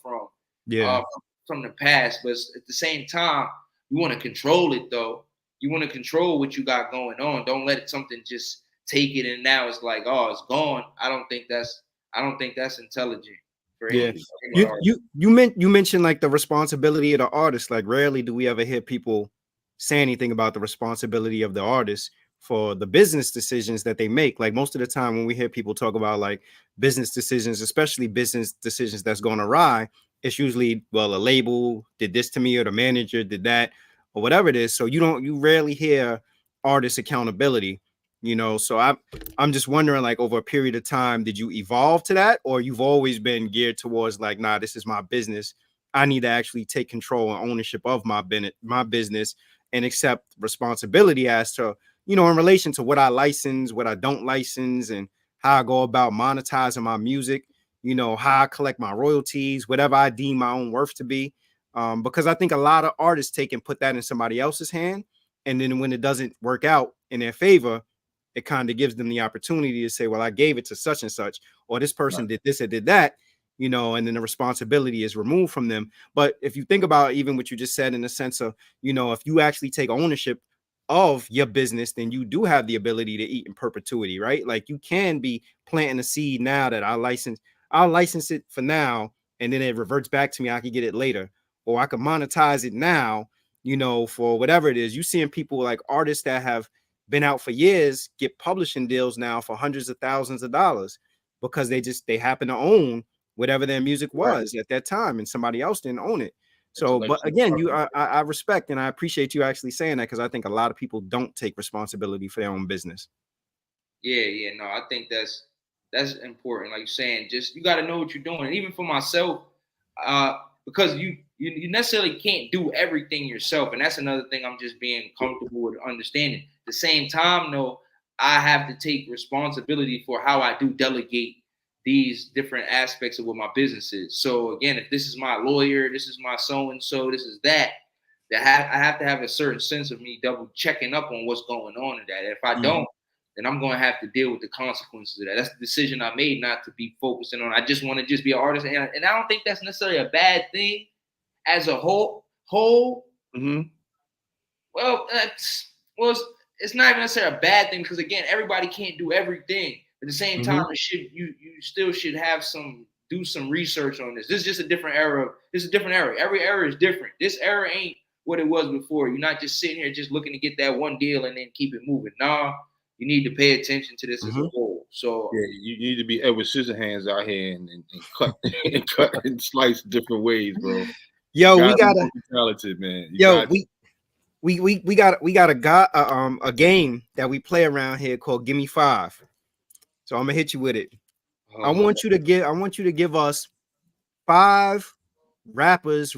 Yeah. from the past. But at the same time, you want to control it though. You want to control what you got going on. Don't let it something just take it and now it's like, oh, it's gone. I don't think that's intelligent for Yeah. any artist. You mentioned like the responsibility of the artist. Like rarely do we ever hear people say anything about the responsibility of the artist for the business decisions that they make. Like most of the time when we hear people talk about like business decisions, especially business decisions that's going awry, it's usually, well, a label did this to me or the manager did that or whatever it is. So you rarely hear artist accountability, so I'm just wondering, like, over a period of time, did you evolve to that, or you've always been geared towards like, nah, this is my business I need to actually take control and ownership of my business and accept responsibility as to, you know, in relation to what I license, what I don't license, and how I go about monetizing my music, you know, how I collect my royalties, whatever I deem my own worth to be. Because I think a lot of artists take and put that in somebody else's hand. And then when it doesn't work out in their favor, it kind of gives them the opportunity to say, well, I gave it to such and such, or this person did this or did that, you know, and then the responsibility is removed from them. But if you think about even what you just said in the sense of, you know, if you actually take ownership of your business, then you do have the ability to eat in perpetuity, right? Like you can be planting a seed now that I'll license it for now, and then it reverts back to me. I could get it later, or I could monetize it now, you know, for whatever it is. You seeing people like artists that have been out for years get publishing deals now for hundreds of thousands of dollars because they happen to own whatever their music was at that time, and somebody else didn't own it. So, but again, I respect and I appreciate you actually saying that, because I think a lot of people don't take responsibility for their own business. Yeah, no, I think that's important. Like you're saying, just you got to know what you're doing. And even for myself, because you necessarily can't do everything yourself, and that's another thing I'm just being comfortable with understanding. At the same time, though, I have to take responsibility for how I do delegate these different aspects of what my business is. So again, if this is my lawyer, this is my so-and-so, this is that I have to have a certain sense of me double checking up on what's going on in that. If I don't, then I'm going to have to deal with the consequences of that. That's the decision I made, not to be focusing on. I just want to just be an artist. And I don't think that's necessarily a bad thing as a whole. Mm-hmm. Well, it's not even necessarily a bad thing, because again, everybody can't do everything. At the same time, you still should have do some research on this. This is just a different era. This is a different era. Every era is different. This era ain't what it was before. You're not just sitting here just looking to get that one deal and then keep it moving. Nah, you need to pay attention to this as a whole. So yeah, you need to be Edward Scissorhands out here and cut and cut and slice different ways, bro. Yo, we gotta be talented, man. We got a game that we play around here called Give Me Five. So I'm gonna hit you with it. I want you to give us 5 rappers,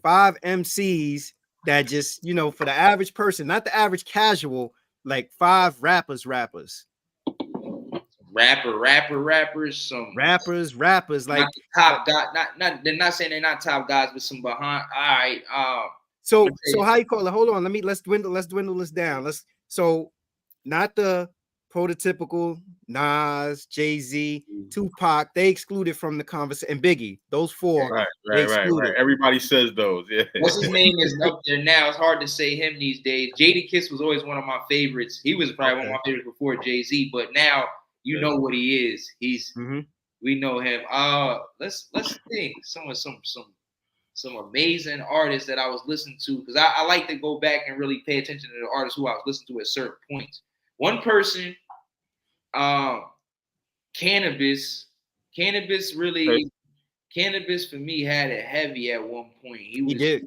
5 MCs that just, you know, for the average person, not the average casual, like 5 rappers. Rappers, some rappers, like not the top guy. Not they're not saying they're not top guys, but some behind. All right. So how you call it? Hold on. Let's dwindle this down. So not the prototypical Nas, Jay-Z, Tupac, they excluded from the conversation, and Biggie. Those 4, right. Everybody says those. Yeah. What's his name is up there now. It's hard to say him these days. Jadakiss was always one of my favorites. He was probably one of my favorites before Jay-Z, but now you know what he is. We know him. Let's think some amazing artists that I was listening to, because I like to go back and really pay attention to the artists who I was listening to at certain points. One person, Cannabis for me had it heavy at one point. He was just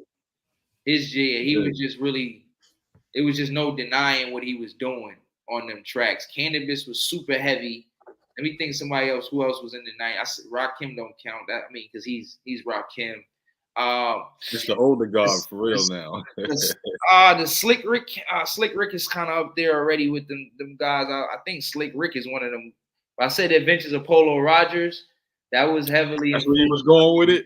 really, it was just no denying what he was doing on them tracks. Cannabis was super heavy. Let me think somebody else. Who else was in the night? Rakim don't count that. I mean, because he's Rakim. Just the older guard for real now. The Slick Rick. Slick Rick is kind of up there already with them guys. I think Slick Rick is one of them. If I said The Adventures of Polo Rogers, that was heavily. That's where he was going with it.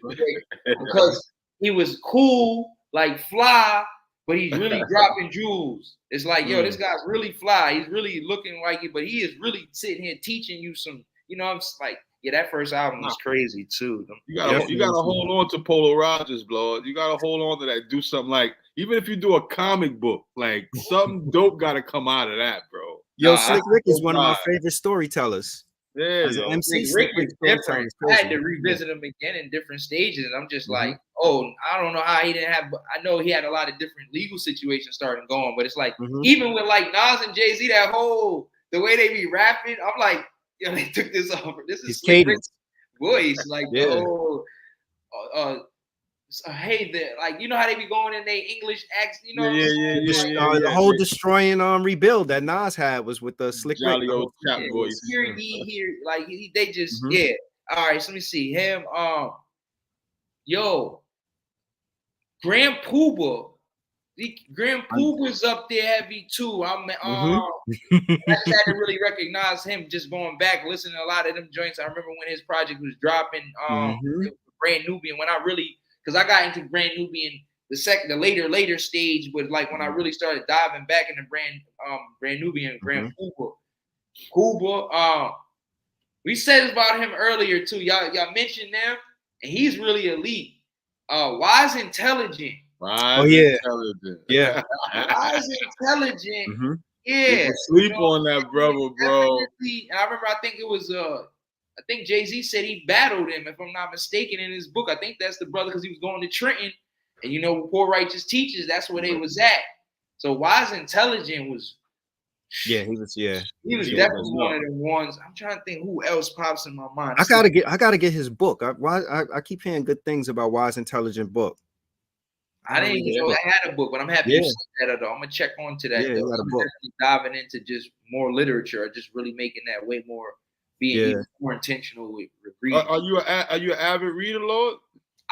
Because he was cool, like fly, but he's really dropping jewels. It's like, yo, this guy's really fly. He's really looking like it, but he is really sitting here teaching you some, you know, I'm just like, yeah, that first album was crazy too. You gotta hold on to Polo Rogers, blood. You gotta hold on to that. Do something like, even if you do a comic book, like something dope gotta come out of that, bro. Yo, Slick Rick is one of my favorite storytellers. Yeah, as an MC, Slick Rick is different. I had to revisit him again in different stages, and I'm just like, oh, I don't know how he didn't have. I know he had a lot of different legal situations starting going, but it's like even with like Nas and Jay-Z, that whole the way they be rapping, I'm like, yo, they took this over. This is Slick Rick's voice, like hey there, like, you know how they be going in their English accent, you know? The whole destroying rebuild that Nas had was with the Slick Rick. Old chap voice. Here, like they just All right, so let me see him. yo, Grand Poobah. Grand Pooba's up there heavy too. I just had to really recognize him just going back, listening to a lot of them joints. I remember when his project was dropping, Brand Nubian. When I really, because I got into Brand Nubian the later stage, but like when I really started diving back into Brand Nubian, Grand Poobah. We said about him earlier too. Y'all mentioned them, and he's really elite. Wise Intelligent. Intelligent. Yeah. Wise Intelligent. Yeah. People sleep on that brother, bro. And I remember, I think it was I think Jay-Z said he battled him, if I'm not mistaken, in his book. I think that's the brother, because he was going to Trenton, and you know, Poor Righteous Teachers, that's where they was at. So Wise Intelligent was. Yeah, he was. Yeah, he was definitely one of the ones. I'm trying to think who else pops in my mind. I gotta get his book. I keep hearing good things about Wise Intelligent book. I didn't even know I had a book, but I'm happy you said that. Though I'm gonna check on to that. Yeah, I'm definitely diving into just more literature, or just really making that way more, being even more intentional with reading. Are you an avid reader, Lord?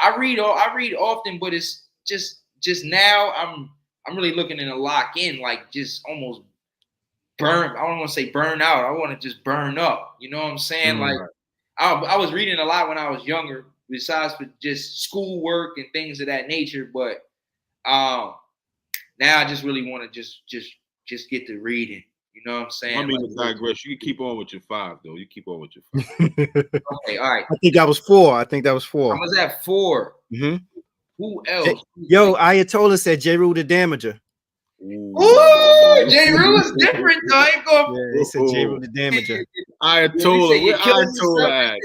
I read often, but it's just now I'm really looking to lock in, like just almost burn. I don't want to say burn out. I want to just burn up. You know what I'm saying? Like I was reading a lot when I was younger, besides for just schoolwork and things of that nature. But now I just really want to just get to reading. You know what I'm saying? I mean, like, to digress. You can keep on with your 5, though. You keep on with your 5. Okay, all right. I think that was 4. I was at 4. Who else? Yo, Ayatollah said J. Rule the Damager. Ooh, J. Rule is different though. I ain't going. Yeah, he said J. Rule the Damager. Ayatollah, where Ayatollah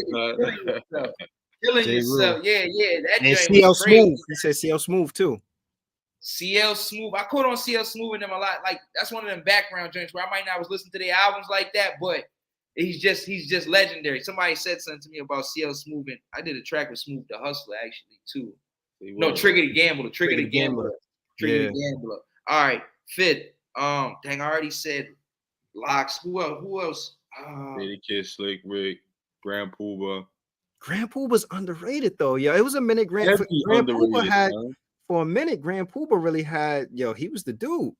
at? Killing yourself. Yeah. That and CL Smooth. He said CL Smooth too. CL Smooth. I caught on CL Smooth and them a lot. Like, that's one of them background joints where I might not was listening to their albums like that, but he's just legendary. Somebody said something to me about CL Smooth, and I did a track with Smooth the Hustler actually too. No, Trigger the Gambler. Trigger the Gambler. All right, 5th. Dang, I already said Locks. Who else? Lady Kid, Slick Rick, Grand Poobah. Grand Poobah's underrated though. Yo, it was a minute. Grand Poobah had. For a minute, Grand Poobah really had, he was the dude.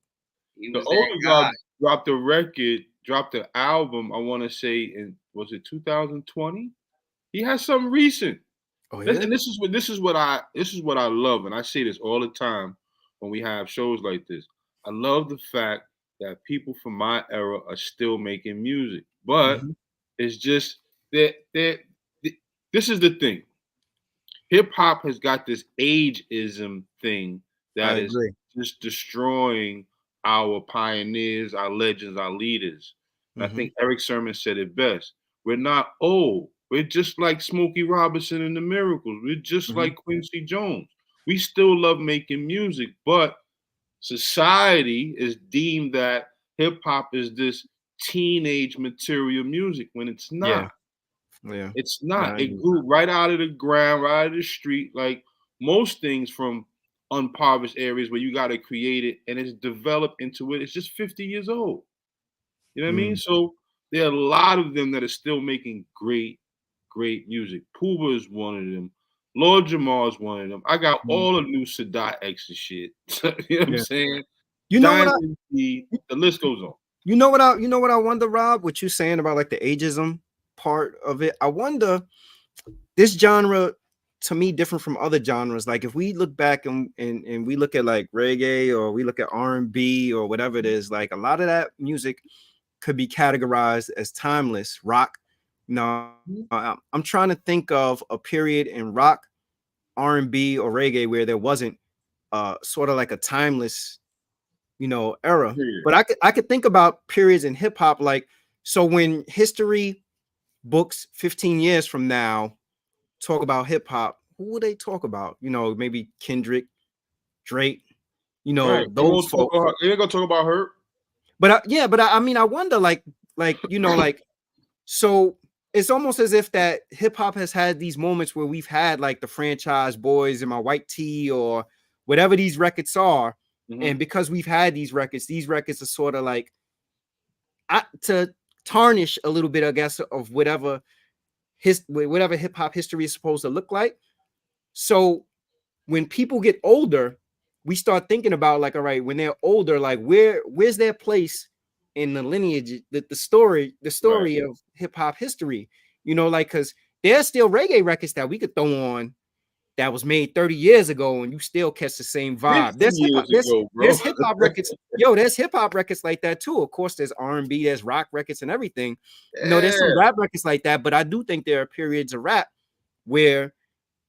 The older guy dropped a record, dropped an album, I want to say, was it 2020? He has something recent. Oh, yeah? And this is what I love, and I say this all the time when we have shows like this. I love the fact that people from my era are still making music, but it's just that this is the thing. Hip hop has got this ageism thing that is just destroying our pioneers, our legends, our leaders. And I think Eric Sermon said it best. We're not old. We're just like Smokey Robinson and the Miracles. We're just like Quincy Jones. We still love making music, but society is deemed that hip hop is this teenage material music when it's not. Yeah, it's not. It grew right out of the ground, right out of the street, like most things from impoverished areas where you got to create it, and it's developed into it. It's just 50 years old. You know what I mean? So there are a lot of them that are still making great music. Poobah is one of them. Lord Jamar is one of them. I got all the new Sadat X and shit. You know what I'm saying? You know what? The list goes on. You know what I wonder, Rob? What you saying about like the ageism part of it? I wonder, this genre to me different from other genres. Like if we look back and we look at like reggae or we look at R&B or whatever it is, like a lot of that music could be categorized as timeless rock. No, I'm trying to think of a period in rock, R&B, or reggae where there wasn't sort of like a timeless, era. But I could think about periods in hip hop, like, so when history books 15 years from now talk about hip hop, who will they talk about? Maybe Kendrick, Drake, those folks. They ain't gonna talk about her. But I mean, I wonder, like, so it's almost as if that hip hop has had these moments where we've had like the Franchise Boys and My White Tee or whatever these records are. And because we've had these records are sort of like to tarnish a little bit, I guess, of whatever hip hop history is supposed to look like. So when people get older, we start thinking about like, all right, when they're older, like where's their place in the lineage, the story Right. of hip hop history, you know, like, because there's still reggae records that we could throw on that was made 30 years ago and you still catch the same vibe. 50 years ago, bro. There's hip hop records. Yo, there's hip hop records like that too. Of course, there's R&B, there's rock records and everything. You know, there's some rap records like that, but I do think there are periods of rap where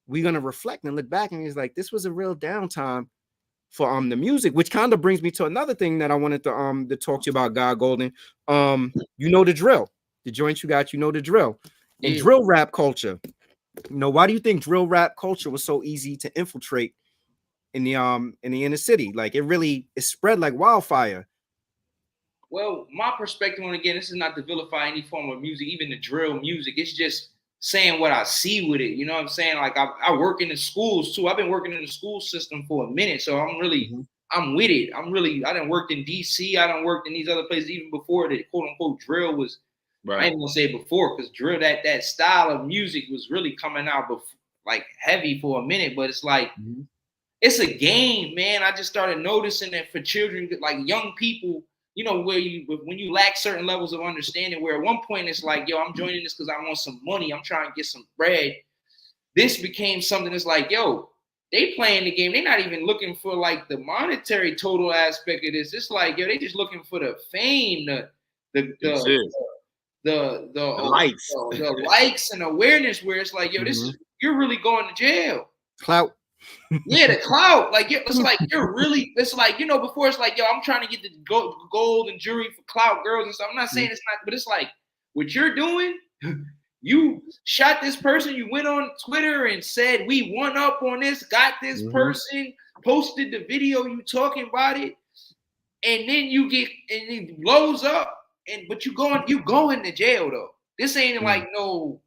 we're gonna reflect and look back and it's like this was a real downtime for the music, which kind of brings me to another thing that I wanted to talk to you about, God Goldin. You know the drill, the joint you got, you know the drill, and drill rap culture. You know, why do you think drill rap culture was so easy to infiltrate in the inner city? Like it spread like wildfire. Well, my perspective on, again, this is not to vilify any form of music, even the drill music. It's just saying what I see with it. You know what I'm saying? Like I work in the schools too. I've been working in the school system for a minute, so I'm really I'm with it. I done worked in DC. I done worked in these other places even before the quote unquote drill was. Right. I ain't gonna say before because drill that style of music was really coming out like heavy for a minute, but it's like it's a game, man. I just started noticing that for children, like young people, you know, when you lack certain levels of understanding, where at one point it's like, yo, I'm joining this because I want some money. I'm trying to get some bread. This became something that's like, yo, they playing the game. They're not even looking for like the monetary total aspect of this. It's like, yo, they just looking for the fame, the likes, the likes and awareness. Where it's like, yo, this is you're really going to jail. Clout. Yeah, the clout. Like it's like you're really. It's like, you know, before it's like, yo, I'm trying to get the gold and jewelry for clout girls and stuff. I'm not saying it's not, but it's like what you're doing. You shot this person. You went on Twitter and said we won up on this. Got this person. Posted the video. You talking about it, and then you get and it blows up. But you going to jail though. This ain't like no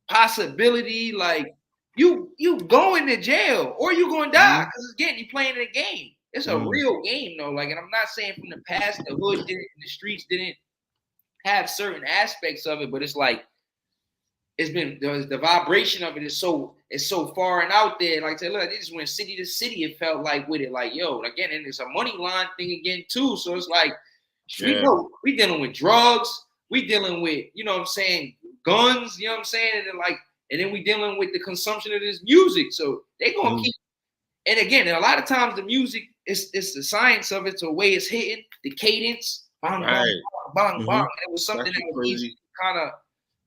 possibility. Like you going to jail or you going to die because again you playing in a game. It's a real game though. Like, and I'm not saying from the past the hood didn't, the streets didn't have certain aspects of it, but it's like it's been the vibration of it is so far and out there. Like I said, look, they just went city to city. It felt like with it, like yo, again, and it's a money line thing again too. So it's like. We dealing with drugs. We dealing with, you know what I'm saying, guns, you know what I'm saying? And then we dealing with the consumption of this music. So they going to keep, and again, a lot of times the music, it's the science of it, the way it's hitting, the cadence, bang, bang, bang, bang. It was something that was easy to kind of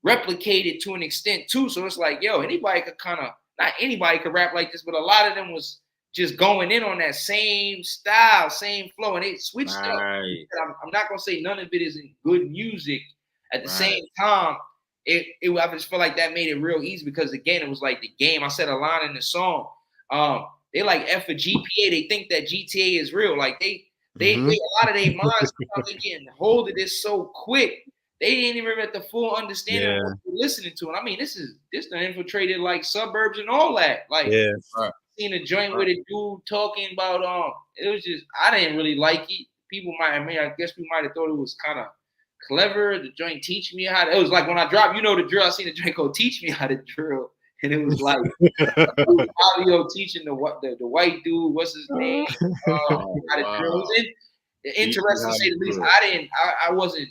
replicated to an extent too. So it's like, yo, anybody could not anybody could rap like this, but a lot of them was just going in on that same style, same flow, and they switched up. I'm not gonna say none of it isn't good music. At the same time, I just feel like that made it real easy because again, it was like the game. I said a line in the song. They like F for GTA. They think that GTA is real. Like they a lot of their minds they getting hold of this so quick. They didn't even get the full understanding of what they're listening to. And I mean, this done infiltrated like suburbs and all that. Like seen a joint with a dude talking about it was just I didn't really like it. People I guess we might have thought it was kind of clever. The joint teach me how to, it was like when I dropped, you know, the drill. I seen the joint called Teach Me How to Drill, and it was like audio teaching the white dude, what's his name, how to drill. It was interesting to say the least. I wasn't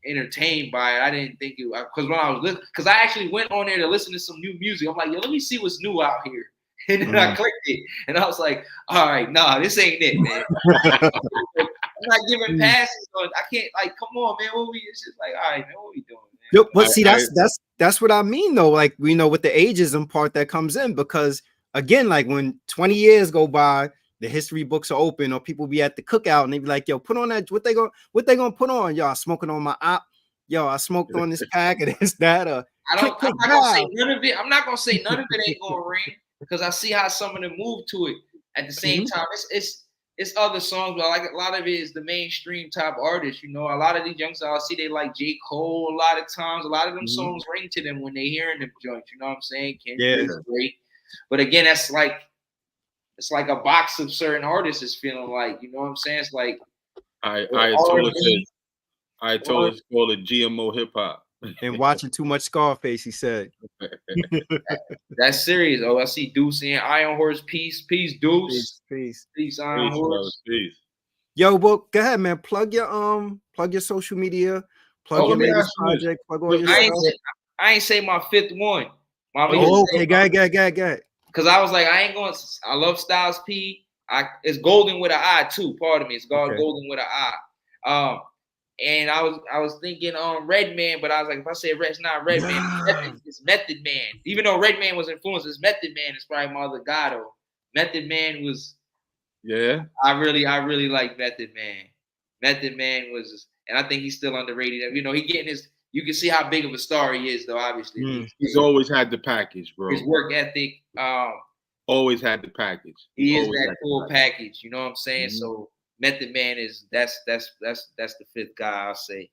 entertained by it. I didn't think it because when I was listening, because I actually went on there to listen to some new music. I'm like, yo, let me see what's new out here. And then I clicked it, and I was like, all right, nah, this ain't it, man. I'm not giving passes on. I can't, like, come on, man. It's just like, all right, man, what we doing, man? Yo, but see, that's what I mean, though. Like, we know with the ageism part that comes in, because again, like when 20 years go by, the history books are open, or people be at the cookout and they be like, yo, put on that. What they gonna put on? Yo, I'm smoking on my op. Yo, I smoked on this pack and this, that. I'm not gonna say none of it. I'm not gonna say none of it ain't gonna ring. Because I see how some of them move to it at the same time. It's other songs, but like a lot of it is the mainstream type artists. You know, a lot of these youngsters, I see they like J. Cole a lot of times. A lot of them songs ring to them when they hearing them joints. You know what I'm saying? Kendrick is great. But again, it's like a box of certain artists is feeling like, you know what I'm saying? It's like I told us it's called a GMO hip hop. and watching too much Scarface. He said. That's serious. Oh, I see Deuce and Iron Horse. Peace, Deuce. Peace, Iron Horse. Peace. Yo, well, go ahead, man. Plug your social media. Plug your latest project. Plug all your stuff. I ain't say my fifth one. Okay, go ahead. Because I was like, I ain't going. I love Styles P. It's Goldin with an I too. Pardon me. It's Goldin with an I. And I was thinking Redman, but I was like, if I say Red's not Redman, it's Method Man. Even though Redman was influenced, it's Method Man. It's probably my other guy though. Method Man was. Yeah. I really like Method Man. Method Man was, and I think he's still underrated. You know, he getting his. You can see how big of a star he is, though. Obviously, he's always had the package, bro. His work ethic. Always had the package. He is that full package. You know what I'm saying? Mm-hmm. So Method Man is that's the fifth guy, I'll say.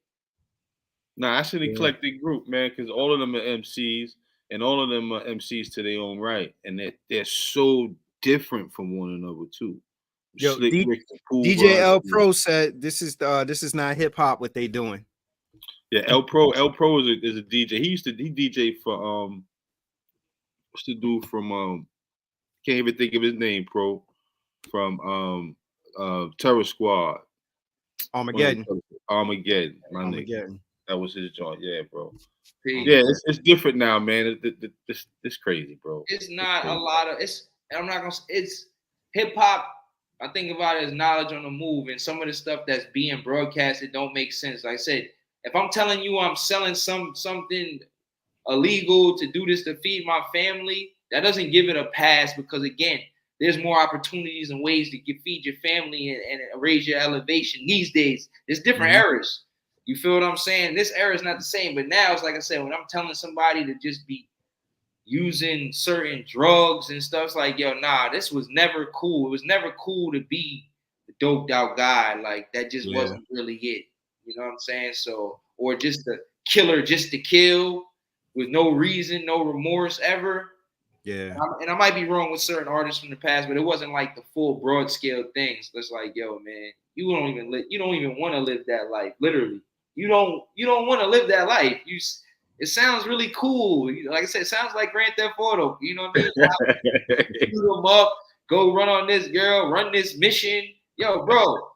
Nah, that's an eclectic group, man, because all of them are MCs, and all of them are MCs to their own right, and they're so different from one another too. Yo, DJ L Pro said this is not hip hop what they doing. Yeah, L Pro is a DJ. He DJ for what's the dude from can't even think of his name, pro, from Terror Squad. Armageddon. My nigga. That was his joint, yeah, bro. Yeah, it's different now, man. It's crazy, bro. It's not a lot of it's hip hop. I think about it as knowledge on the move, and some of the stuff that's being broadcasted don't make sense. Like I said, if I'm telling you I'm selling something illegal to do this to feed my family, that doesn't give it a pass because, again, there's more opportunities and ways to feed your family and raise your elevation these days. There's different eras. You feel what I'm saying? This era is not the same, but now it's like I said, when I'm telling somebody to just be using certain drugs and stuff, it's like, yo, nah, this was never cool. It was never cool to be the doped out guy. Like, that just wasn't really it. You know what I'm saying? So, or just the killer just to kill with no reason, no remorse ever. Yeah. And I might be wrong with certain artists from the past, but it wasn't like the full broad scale things. It's like, yo, man, you don't even want to live that life. Literally, you don't want to live that life. It sounds really cool. Like I said, it sounds like Grand Theft Auto. You know what I mean? Shoot them up, go run on this girl, run this mission. Yo, bro,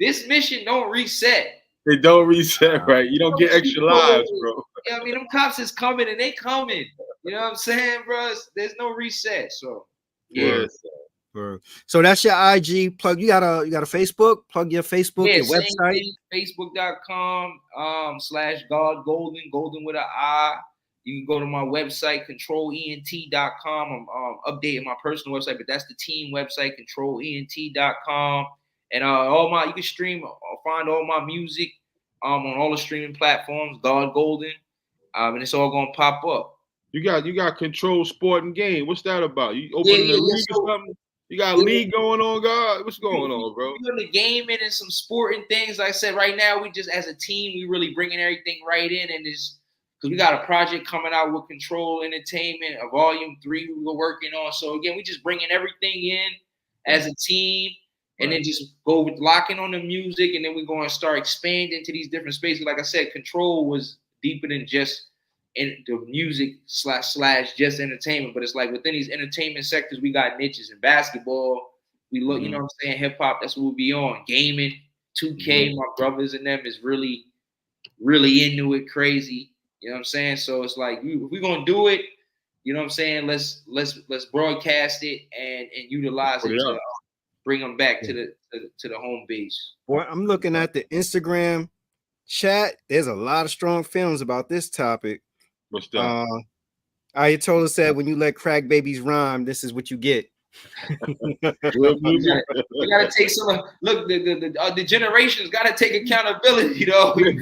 this mission don't reset. They don't reset, right? You don't get extra lives, bro. Yeah, I mean, them cops is coming and they coming. You know what I'm saying, bro? There's no reset. So, yeah. So that's your IG plug. You got a Facebook? Plug your Facebook, your website. Facebook.com /GodGoldin, Goldin with an I. You can go to my website, controlent.com. I'm updating my personal website, but that's the team website, controlent.com. And you can stream or find all my music on all the streaming platforms, God Goldin. And it's all gonna pop up. You got Control Sport and Game. What's that about? You opening a league or something? You got a league going on, God? What's going on, bro? We're doing the gaming and some sporting things. Like I said, right now we just as a team, we really bringing everything right in, and because we got a project coming out with Control Entertainment, a Volume 3 we're working on. So again, we just bringing everything in as a team. And then just go with locking on the music, and then we're going to start expanding to these different spaces. Like I said, Control was deeper than just in the music slash just entertainment. But it's like within these entertainment sectors, we got niches. In basketball, we look, you know what I'm saying, hip hop, that's what we'll be on. Gaming, 2K, my brothers and them is really, really into it, crazy. You know what I'm saying? So it's like, if we're going to do it, you know what I'm saying, let's broadcast it and utilize it to bring them back to the home base. Boy, I'm looking at the Instagram chat. There's a lot of strong feelings about this topic. What's that? Ayatollah said, when you let crack babies rhyme, this is what you get. We gotta take some. Look, the generations gotta take accountability, though. You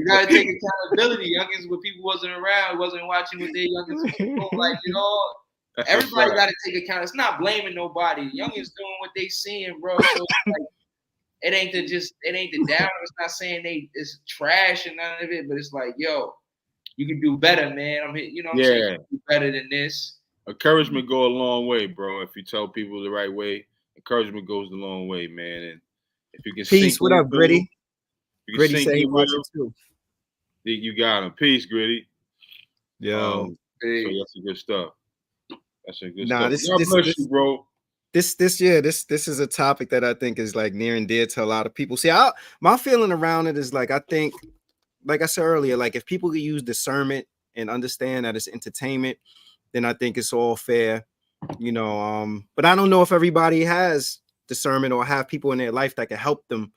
gotta take accountability. Youngins, when people wasn't around, wasn't watching what they youngins like, everybody got to take account. It's not blaming nobody. Youngins doing what they seeing, bro. So like, it ain't the down. It's not saying it's trash and none of it, but it's like, yo, you can do better, man. I'm here, you know what I'm saying? You can do better than this. Encouragement go a long way, bro. If you tell people the right way, encouragement goes a long way, man. And if you can peace, what up, Gritty? Gritty say he watching too. You got him. Peace, Gritty. Yo. So that's some good stuff. That's some good Nah, stuff. God bless you, bro. This is a topic that I think is like near and dear to a lot of people. See, my feeling around it is like, I think, like I said earlier, like if people can use discernment and understand that it's entertainment, then I think it's all fair, you know. But I don't know if everybody has discernment or have people in their life that can help them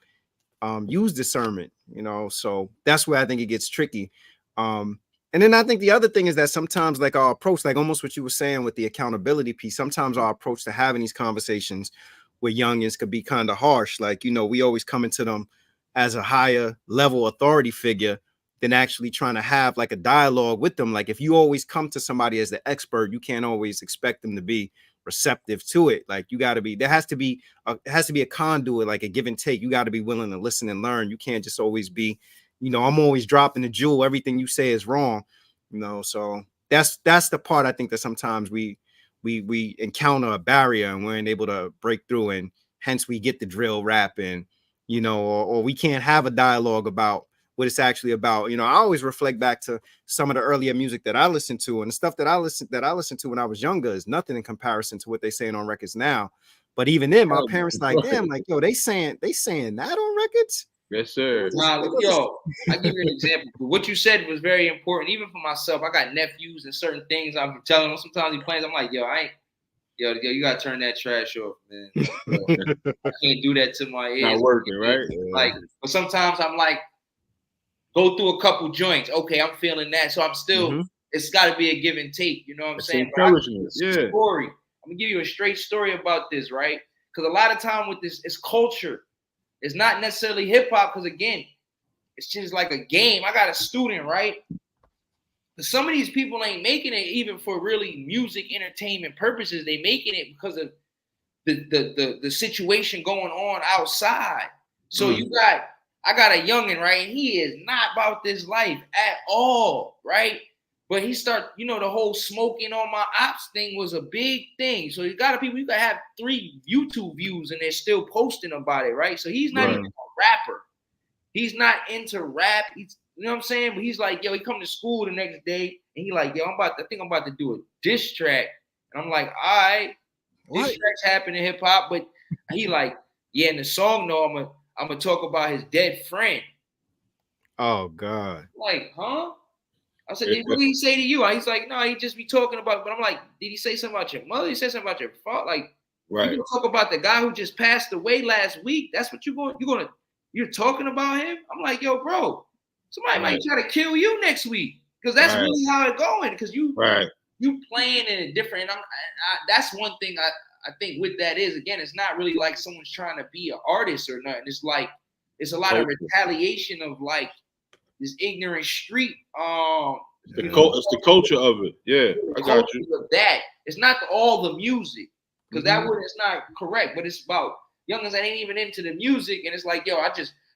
use discernment, you know. So that's where I think it gets tricky. And then I think the other thing is that sometimes, like, our approach, like almost what you were saying with the accountability piece, sometimes our approach to having these conversations with youngins could be kind of harsh. Like, you know, we always come into them as a higher level authority figure than actually trying to have like a dialogue with them. Like if you always come to somebody as the expert, you can't always expect them to be receptive to it. Like you got to be, there has to be a conduit, like a give and take. You got to be willing to listen and learn. You can't just always be, you know, I'm always dropping the jewel. Everything you say is wrong, you know. So that's the part I think that sometimes we encounter a barrier and we're unable to break through, and hence we get the drill rap, and you know, or we can't have a dialogue about what it's actually about. You know, I always reflect back to some of the earlier music that I listened to, and the stuff that I listened to when I was younger is nothing in comparison to what they're saying on records now. But even then, my parents like, damn, like, yo, they saying that on records. Yes, sir. Nah, yo, I give you an example. What you said was very important, even for myself. I got nephews and certain things I'm telling them. Sometimes he plays, I'm like, yo, you gotta turn that trash off, man. Yo, I can't do that to my ears. Not working, right? Like, but sometimes I'm like, go through a couple joints. Okay, I'm feeling that, so I'm still. It's got to be a give and take. You know what I'm saying? Encouragement. Yeah. Story. I'm gonna give you a straight story about this, right? Because a lot of time with this, it's culture. It's not necessarily hip hop. Because again, it's just like a game. I got a student, right? But some of these people ain't making it even for really music entertainment purposes. They making it because of the situation going on outside. So I got a youngin', right? And he is not about this life at all, right? But he you know, the whole smoking on my ops thing was a big thing. So you got you gotta have 3 YouTube views and they're still posting about it, right? So he's not even a rapper. He's not into rap. He's, you know what I'm saying? But he's like, yo, he come to school the next day and he like, yo, I think I'm about to do a diss track. And I'm like, all right, diss tracks happen in hip hop, but he like, yeah, in the song though, I'm gonna talk about his dead friend. Oh God. Like, huh? I said, what did he say to you? He's like, no, he just be talking about. But I'm like, did he say something about your mother? He said something about your father. Like, right? You talk about the guy who just passed away last week. That's what you're talking about him. I'm like, yo, bro, somebody might try to kill you next week because that's really how it's going. Because you playing in a different. And that's one thing I think with that is, again, it's not really like someone's trying to be an artist or nothing. It's like it's a lot of retaliation of like this ignorant street. It's the culture of it. Yeah, I got you. Of that. It's not all the music because that word is not correct. But it's about youngins that ain't even into the music, and it's like, yo,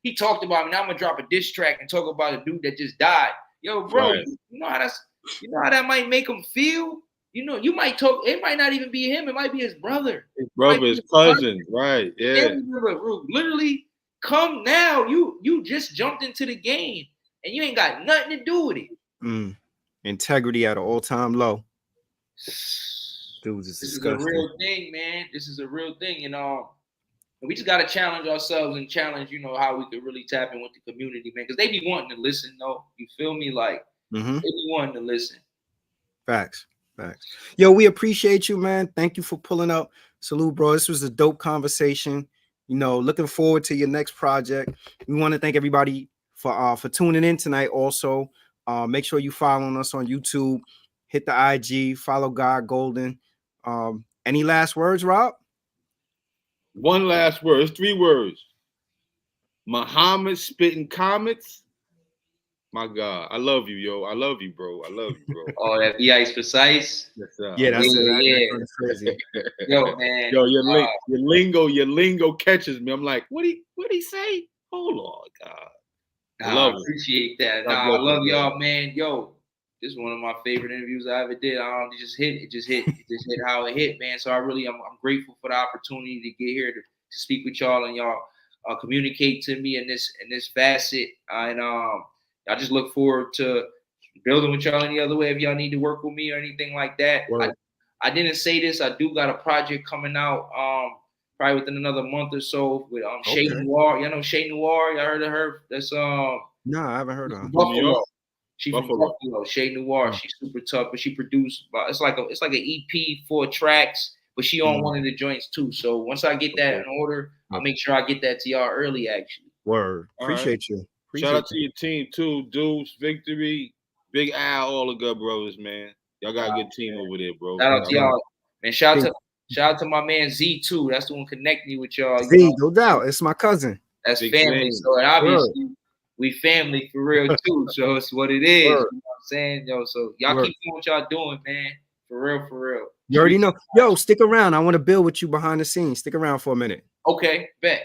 he talked about me. Now I'm gonna drop a diss track and talk about a dude that just died. Yo, bro, you know how that might make him feel. You know, you might talk. It might not even be him. It might be his brother. His brother, his cousin. Right? Yeah. Literally, come now. You just jumped into the game. And you ain't got nothing to do with it. Integrity at an all-time low. Dude, this is a real thing, man. This is a real thing. And we just gotta challenge ourselves and challenge, you know, how we could really tap in with the community, man. Because they be wanting to listen, though. You feel me? Like they be wanting to listen. Facts. Yo, we appreciate you, man. Thank you for pulling up. Salute, bro. This was a dope conversation. You know, looking forward to your next project. We want to thank everybody for tuning in tonight. Also, make sure you following us on YouTube, hit the IG, follow God Goldin. Any last words, Rob? One last word. It's 3 words. Muhammad spitting comets. My God, I love you, yo. I love you, bro. I love you, bro. Oh, that VI is precise. Yes, sir. Yeah, that's crazy. Yo, man. Yo, your lingo catches me. I'm like, what he say? Hold on, God. I appreciate that. I love y'all, man. Yo, this is one of my favorite interviews I ever did. It just hit how it hit, man. So I'm grateful for the opportunity to get here to speak with y'all and y'all communicate to me in this facet. And I just look forward to building with y'all any other way if y'all need to work with me or anything like that. I didn't say this. I do got a project coming out probably within another month or so with Shay Noir. Y'all know Shay Noir? Y'all heard of her? That's no, I haven't heard of her. Buffalo. She's from Buffalo. Shay Noir. She's super tough, but she produced it's like an EP, 4 tracks, but she on one of the joints too. So once I get that in order, I'll make sure I get that to y'all early actually. Word. Appreciate you. Shout out to your team too, Deuce, Victory, Big Al, all the good brothers, man. Y'all got a good team over there, bro. Shout out to y'all. Man, shout out to my man Z too. That's the one connecting me with y'all. Z, no doubt. It's my cousin. That's Big family. So and obviously we family for real too. So it's what it is. You know what I'm saying? Yo, so y'all keep doing what y'all doing, man. For real, for real. You already know. Yo, stick around. I want to build with you behind the scenes. Stick around for a minute. Okay, bet.